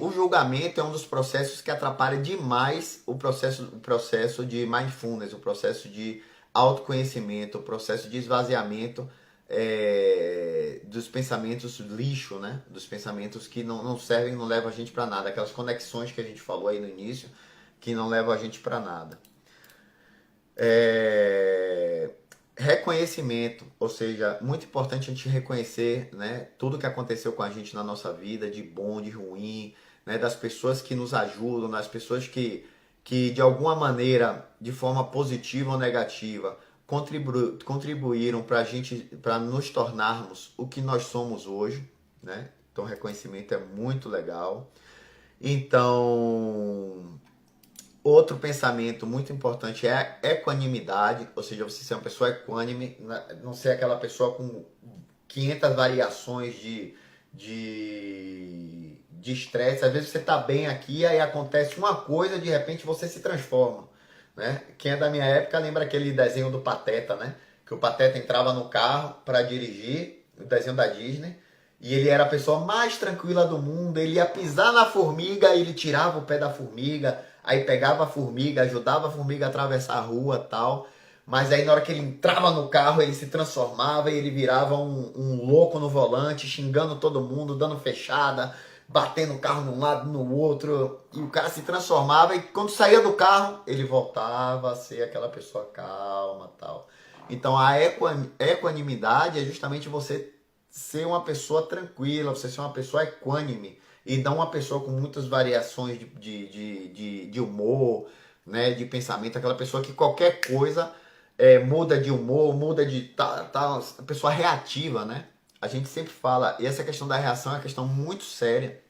o julgamento é um dos processos que atrapalha demais o processo de mindfulness, o processo de autoconhecimento, o processo de esvaziamento dos pensamentos lixo, né? Dos pensamentos que não servem, não levam a gente para nada. Aquelas conexões que a gente falou aí no início, que não levam a gente para nada. É, Reconhecimento, ou seja, muito importante a gente reconhecer, né, tudo que aconteceu com a gente na nossa vida, de bom, de ruim, né, das pessoas que nos ajudam, das pessoas que de alguma maneira, de forma positiva ou negativa, contribuíram para a gente, para nos tornarmos o que nós somos hoje, né? Então, reconhecimento é muito legal. Então, outro pensamento muito importante é a equanimidade, ou seja, você ser uma pessoa equânime, não ser aquela pessoa com 500 variações de estresse. Às vezes você está bem aqui, aí acontece uma coisa, de repente você se transforma. Né? Quem é da minha época lembra aquele desenho do Pateta, né? Que o Pateta entrava no carro para dirigir, o desenho da Disney, e ele era a pessoa mais tranquila do mundo, ele ia pisar na formiga, ele tirava o pé da formiga, aí pegava a formiga, ajudava a formiga a atravessar a rua e tal. Mas aí na hora que ele entrava no carro, ele se transformava e ele virava um louco no volante, xingando todo mundo, dando fechada, batendo o carro num lado no outro. E o cara se transformava e quando saía do carro, ele voltava a ser aquela pessoa calma e tal. Então a equanimidade é justamente você ser uma pessoa tranquila, você ser uma pessoa equânime e não uma pessoa com muitas variações de humor, né, de pensamento, aquela pessoa que qualquer coisa muda de humor, muda de tá pessoa reativa, né? A gente sempre fala, e essa questão da reação é uma questão muito séria,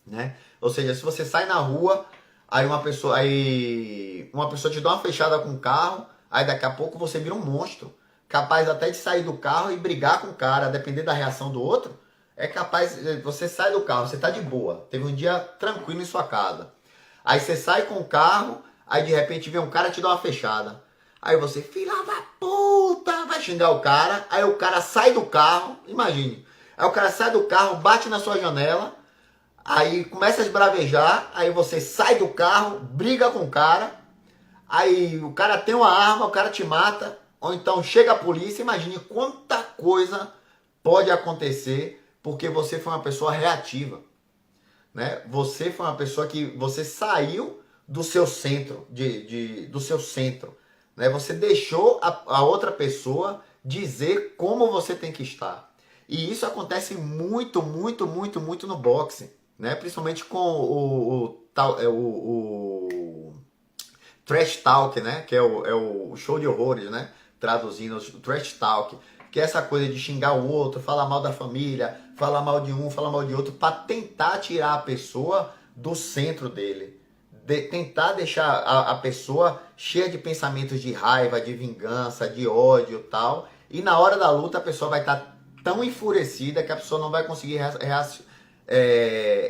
né? Ou seja, se você sai na rua, aí uma pessoa te dá uma fechada com o carro, aí daqui a pouco você vira um monstro, capaz até de sair do carro e brigar com o cara, depender da reação do outro. É capaz, você sai do carro, você tá de boa, teve um dia tranquilo em sua casa. Aí você sai com o carro, aí de repente vem um cara e te dá uma fechada. Aí você, filha da puta, vai xingar o cara, aí o cara sai do carro, imagine. Aí o cara sai do carro, bate na sua janela, aí começa a esbravejar, aí você sai do carro, briga com o cara, aí o cara tem uma arma, o cara te mata, ou então chega a polícia. Imagine quanta coisa pode acontecer porque você foi uma pessoa reativa, né? Você foi uma pessoa que você saiu do seu centro, do seu centro, né? Você deixou a outra pessoa dizer como você tem que estar. E isso acontece muito, muito, muito, muito no boxe, né? Principalmente com o trash talk, né? Que é o show de horrores, né? Traduzindo, o trash talk, que é essa coisa de xingar o outro, falar mal da família, falar mal de um, falar mal de outro, para tentar tirar a pessoa do centro dele. Tentar deixar a pessoa cheia de pensamentos de raiva, de vingança, de ódio e tal. E na hora da luta a pessoa vai estar tão enfurecida que a pessoa não vai conseguir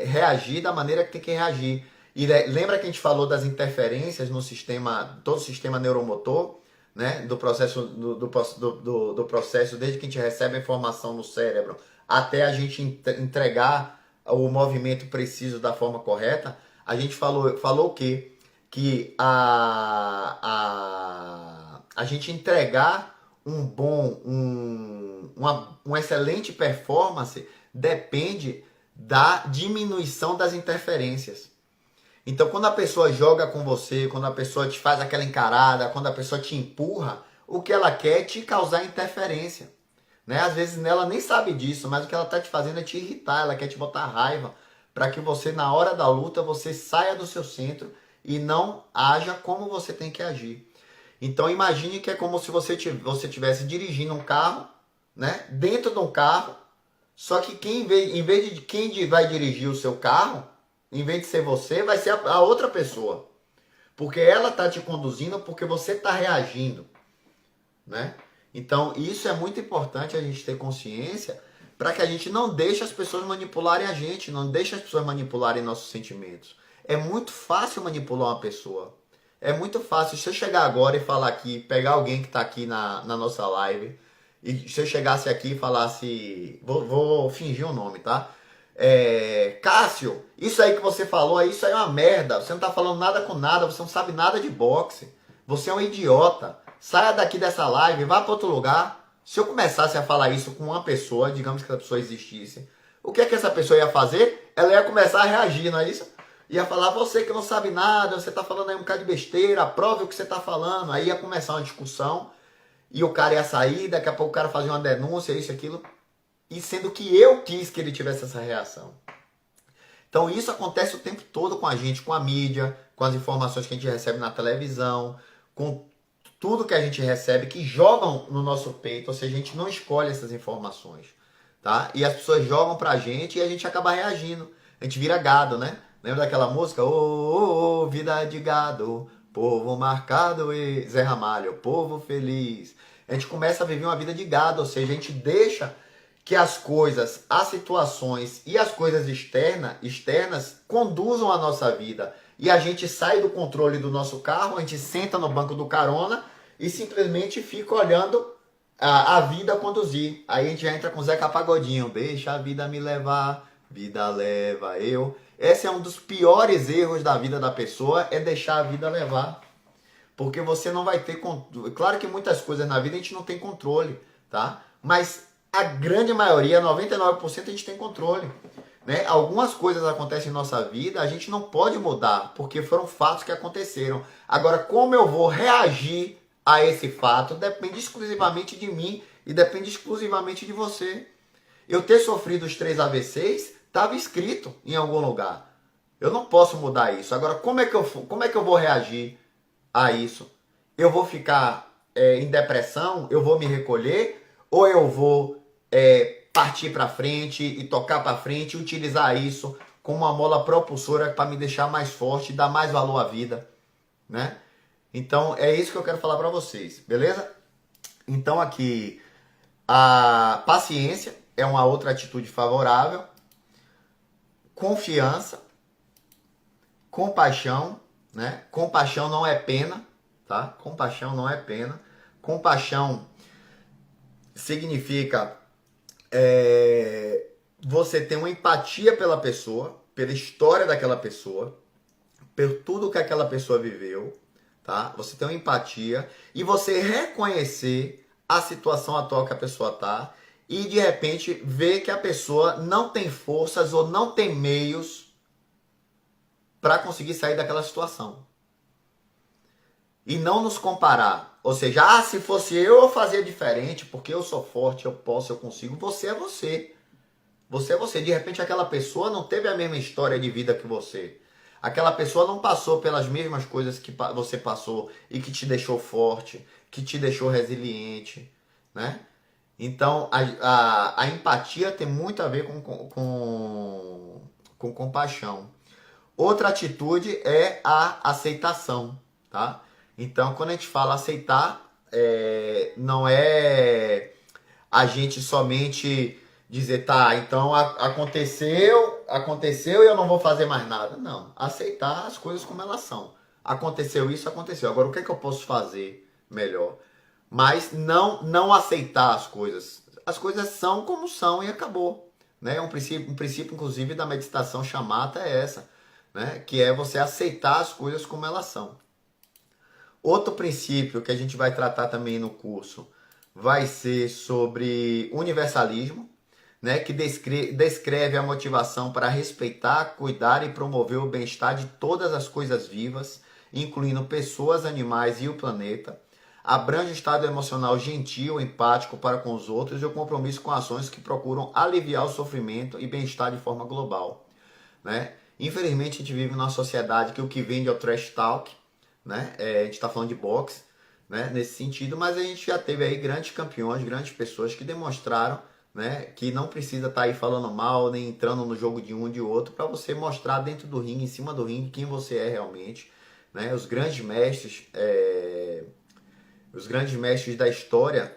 reagir da maneira que tem que reagir. E lembra que a gente falou das interferências no sistema, todo o sistema neuromotor, né? Do processo, do processo, desde que a gente recebe a informação no cérebro até a gente entregar o movimento preciso da forma correta. A gente falou o quê? Que a gente entregar uma excelente performance depende da diminuição das interferências. Então, quando a pessoa joga com você, quando a pessoa te faz aquela encarada, quando a pessoa te empurra, o que ela quer é te causar interferência. Né? Às vezes ela nem sabe disso, mas o que ela está te fazendo é te irritar, ela quer te botar raiva, para que você, na hora da luta, você saia do seu centro e não haja como você tem que agir. Então, imagine que é como se você estivesse dirigindo um carro, né? Dentro de um carro, só que em vez de quem vai dirigir o seu carro, em vez de ser você, vai ser a outra pessoa. Porque ela está te conduzindo porque você está reagindo. né? Então, isso é muito importante a gente ter consciência para que a gente não deixe as pessoas manipularem a gente, não deixe as pessoas manipularem nossos sentimentos. É muito fácil manipular uma pessoa. É muito fácil. Se eu chegar agora e falar aqui, pegar alguém que está aqui na nossa live, e se eu chegasse aqui e falasse. Vou fingir um nome, tá? Cássio, isso aí que você falou, isso aí é uma merda. Você não tá falando nada com nada, você não sabe nada de boxe. Você é um idiota. Saia daqui dessa live, vá para outro lugar. Se eu começasse a falar isso com uma pessoa, digamos que essa pessoa existisse, o que é que essa pessoa ia fazer? Ela ia começar a reagir, não é isso? Ia falar, você que não sabe nada, você tá falando aí um bocado de besteira, prove o que você tá falando. Aí ia começar uma discussão e o cara ia sair, daqui a pouco o cara fazia uma denúncia, isso, aquilo. E sendo que eu quis que ele tivesse essa reação. Então isso acontece o tempo todo com a gente, com a mídia, com as informações que a gente recebe na televisão, com tudo que a gente recebe que jogam no nosso peito, ou seja, a gente não escolhe essas informações, tá? E as pessoas jogam pra gente e a gente acaba reagindo. A gente vira gado, né? Lembra daquela música? Ô, ô, ô, vida de gado, povo marcado e Zé Ramalho, povo feliz. A gente começa a viver uma vida de gado, ou seja, a gente deixa que as coisas, as situações e as coisas externas conduzam a nossa vida. E a gente sai do controle do nosso carro, a gente senta no banco do carona e simplesmente fica olhando a vida conduzir. Aí a gente já entra com o Zeca Pagodinho. Deixa a vida me levar, vida leva eu. Esse é um dos piores erros da vida da pessoa, é deixar a vida levar. Porque você não vai ter controle. Claro que muitas coisas na vida a gente não tem controle, tá? Mas a grande maioria, 99%, a gente tem controle. Né? Algumas coisas acontecem em nossa vida, a gente não pode mudar, porque foram fatos que aconteceram. Agora, como eu vou reagir a esse fato depende exclusivamente de mim e depende exclusivamente de você. Eu ter sofrido os 3 AVCs estava escrito em algum lugar. Eu não posso mudar isso. Agora, como é que eu vou reagir a isso? Eu vou ficar em depressão? Eu vou me recolher? Ou eu vou partir para frente e tocar para frente e utilizar isso como uma mola propulsora para me deixar mais forte e dar mais valor à vida, né? Então é isso que eu quero falar para vocês, beleza? Então aqui a paciência é uma outra atitude favorável, confiança, compaixão, né? Compaixão não é pena, tá? Compaixão não é pena. Compaixão significa você ter uma empatia pela pessoa, pela história daquela pessoa, por tudo que aquela pessoa viveu, tá? Você tem uma empatia e você reconhecer a situação atual que a pessoa tá e de repente ver que a pessoa não tem forças ou não tem meios para conseguir sair daquela situação. E não nos comparar. Ou seja, se fosse eu fazia diferente, porque eu sou forte, eu posso, eu consigo. Você é você. Você é você. De repente aquela pessoa não teve a mesma história de vida que você. Aquela pessoa não passou pelas mesmas coisas que você passou e que te deixou forte, que te deixou resiliente, né? Então, a empatia tem muito a ver com compaixão. Outra atitude é a aceitação, tá? Então, quando a gente fala aceitar, não é a gente somente dizer, tá, então aconteceu e eu não vou fazer mais nada. Não, aceitar as coisas como elas são. Aconteceu isso, aconteceu. Agora, o que é que eu posso fazer melhor? Mas não aceitar as coisas. As coisas são como são e acabou. Né? Um princípio, inclusive, da meditação chamata é essa, né? Que é você aceitar as coisas como elas são. Outro princípio que a gente vai tratar também no curso vai ser sobre universalismo, né, que descreve a motivação para respeitar, cuidar e promover o bem-estar de todas as coisas vivas, incluindo pessoas, animais e o planeta. Abrange o estado emocional gentil, empático para com os outros e o compromisso com ações que procuram aliviar o sofrimento e bem-estar de forma global. Né? Infelizmente, a gente vive numa sociedade que o que vende é o trash talk, né? A gente está falando de boxe, né? Nesse sentido, mas a gente já teve aí grandes campeões, grandes pessoas que demonstraram, né, que não precisa estar aí falando mal, nem entrando no jogo de um e de outro, para você mostrar dentro do ringue, em cima do ringue, quem você é realmente. Né? Os grandes mestres Os grandes mestres da história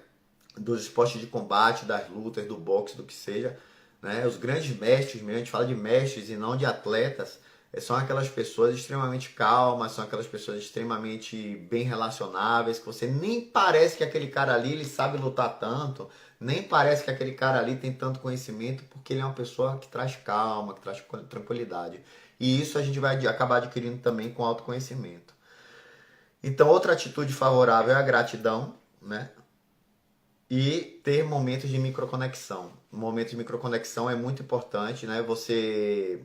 dos esportes de combate, das lutas, do boxe, do que seja, né? Os grandes mestres, mesmo, a gente fala de mestres e não de atletas, são aquelas pessoas extremamente calmas, são aquelas pessoas extremamente bem relacionáveis, que você nem parece que aquele cara ali ele sabe lutar tanto, nem parece que aquele cara ali tem tanto conhecimento, porque ele é uma pessoa que traz calma, que traz tranquilidade. E isso a gente vai acabar adquirindo também com autoconhecimento. Então, outra atitude favorável é a gratidão, né? E ter momentos de microconexão. Momentos de microconexão é muito importante, né? Você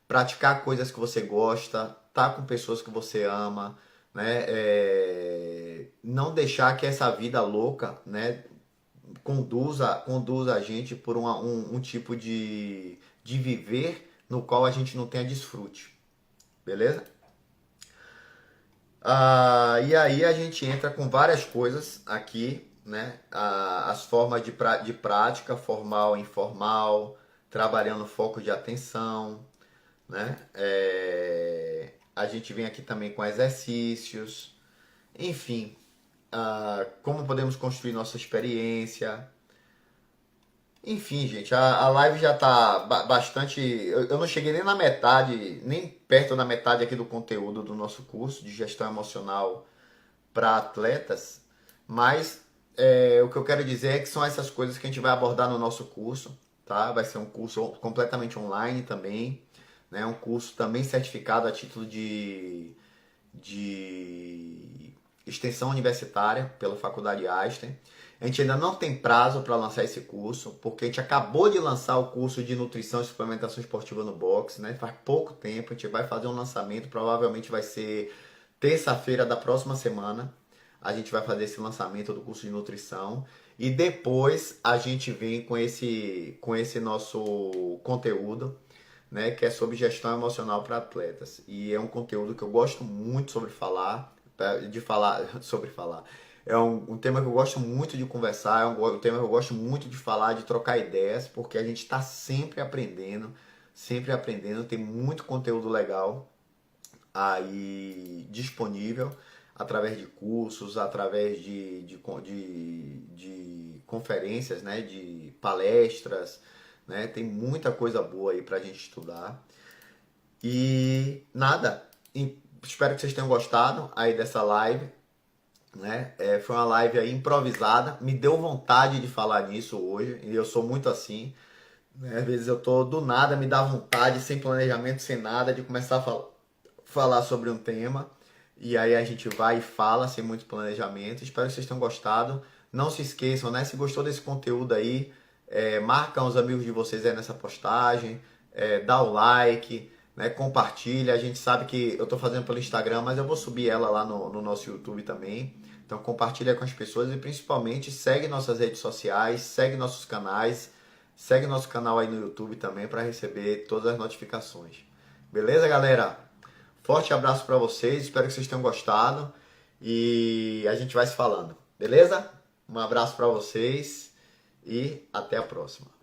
praticar coisas que você gosta, estar com pessoas que você ama, né? Não deixar que essa vida louca, né, conduza a gente por um tipo de viver no qual a gente não tenha desfrute, beleza? E aí a gente entra com várias coisas aqui, né? As formas de prática, formal e informal, trabalhando foco de atenção, né? A gente vem aqui também com exercícios, enfim, como podemos construir nossa experiência. Enfim, gente, a live já tá bastante. Eu não cheguei nem na metade, nem perto da metade aqui do conteúdo do nosso curso de gestão emocional para atletas, mas o que eu quero dizer é que são essas coisas que a gente vai abordar no nosso curso, tá? Vai ser um curso completamente online também, né? Um curso também certificado a título de extensão universitária pela Faculdade Einstein. A gente ainda não tem prazo para lançar esse curso, porque a gente acabou de lançar o curso de nutrição e suplementação esportiva no boxe, né? Faz pouco tempo, a gente vai fazer um lançamento, provavelmente vai ser terça-feira da próxima semana. A gente vai fazer esse lançamento do curso de nutrição e depois a gente vem com esse nosso conteúdo, né, que é sobre gestão emocional para atletas. E é um conteúdo que eu gosto muito sobre falar. É um tema que eu gosto muito de conversar, é um tema que eu gosto muito de falar, de trocar ideias, porque a gente está sempre aprendendo, tem muito conteúdo legal aí disponível através de cursos, através de conferências, né, de palestras, né, tem muita coisa boa aí pra gente estudar. E nada, espero que vocês tenham gostado aí dessa live, né? Foi uma live aí improvisada, me deu vontade de falar nisso hoje, e eu sou muito assim, né? Às vezes eu tô do nada, me dá vontade, sem planejamento, sem nada, de começar a falar sobre um tema, e aí a gente vai e fala sem muito planejamento. Espero que vocês tenham gostado. Não se esqueçam, né? Se gostou desse conteúdo aí, marca os amigos de vocês aí nessa postagem, dá o like, né? Compartilha. A gente sabe que eu tô fazendo pelo Instagram, mas eu vou subir ela lá no nosso YouTube também. Então compartilha com as pessoas e principalmente segue nossas redes sociais, segue nossos canais, segue nosso canal aí no YouTube também para receber todas as notificações. Beleza, galera? Forte abraço para vocês, espero que vocês tenham gostado e a gente vai se falando, beleza? Um abraço para vocês e até a próxima.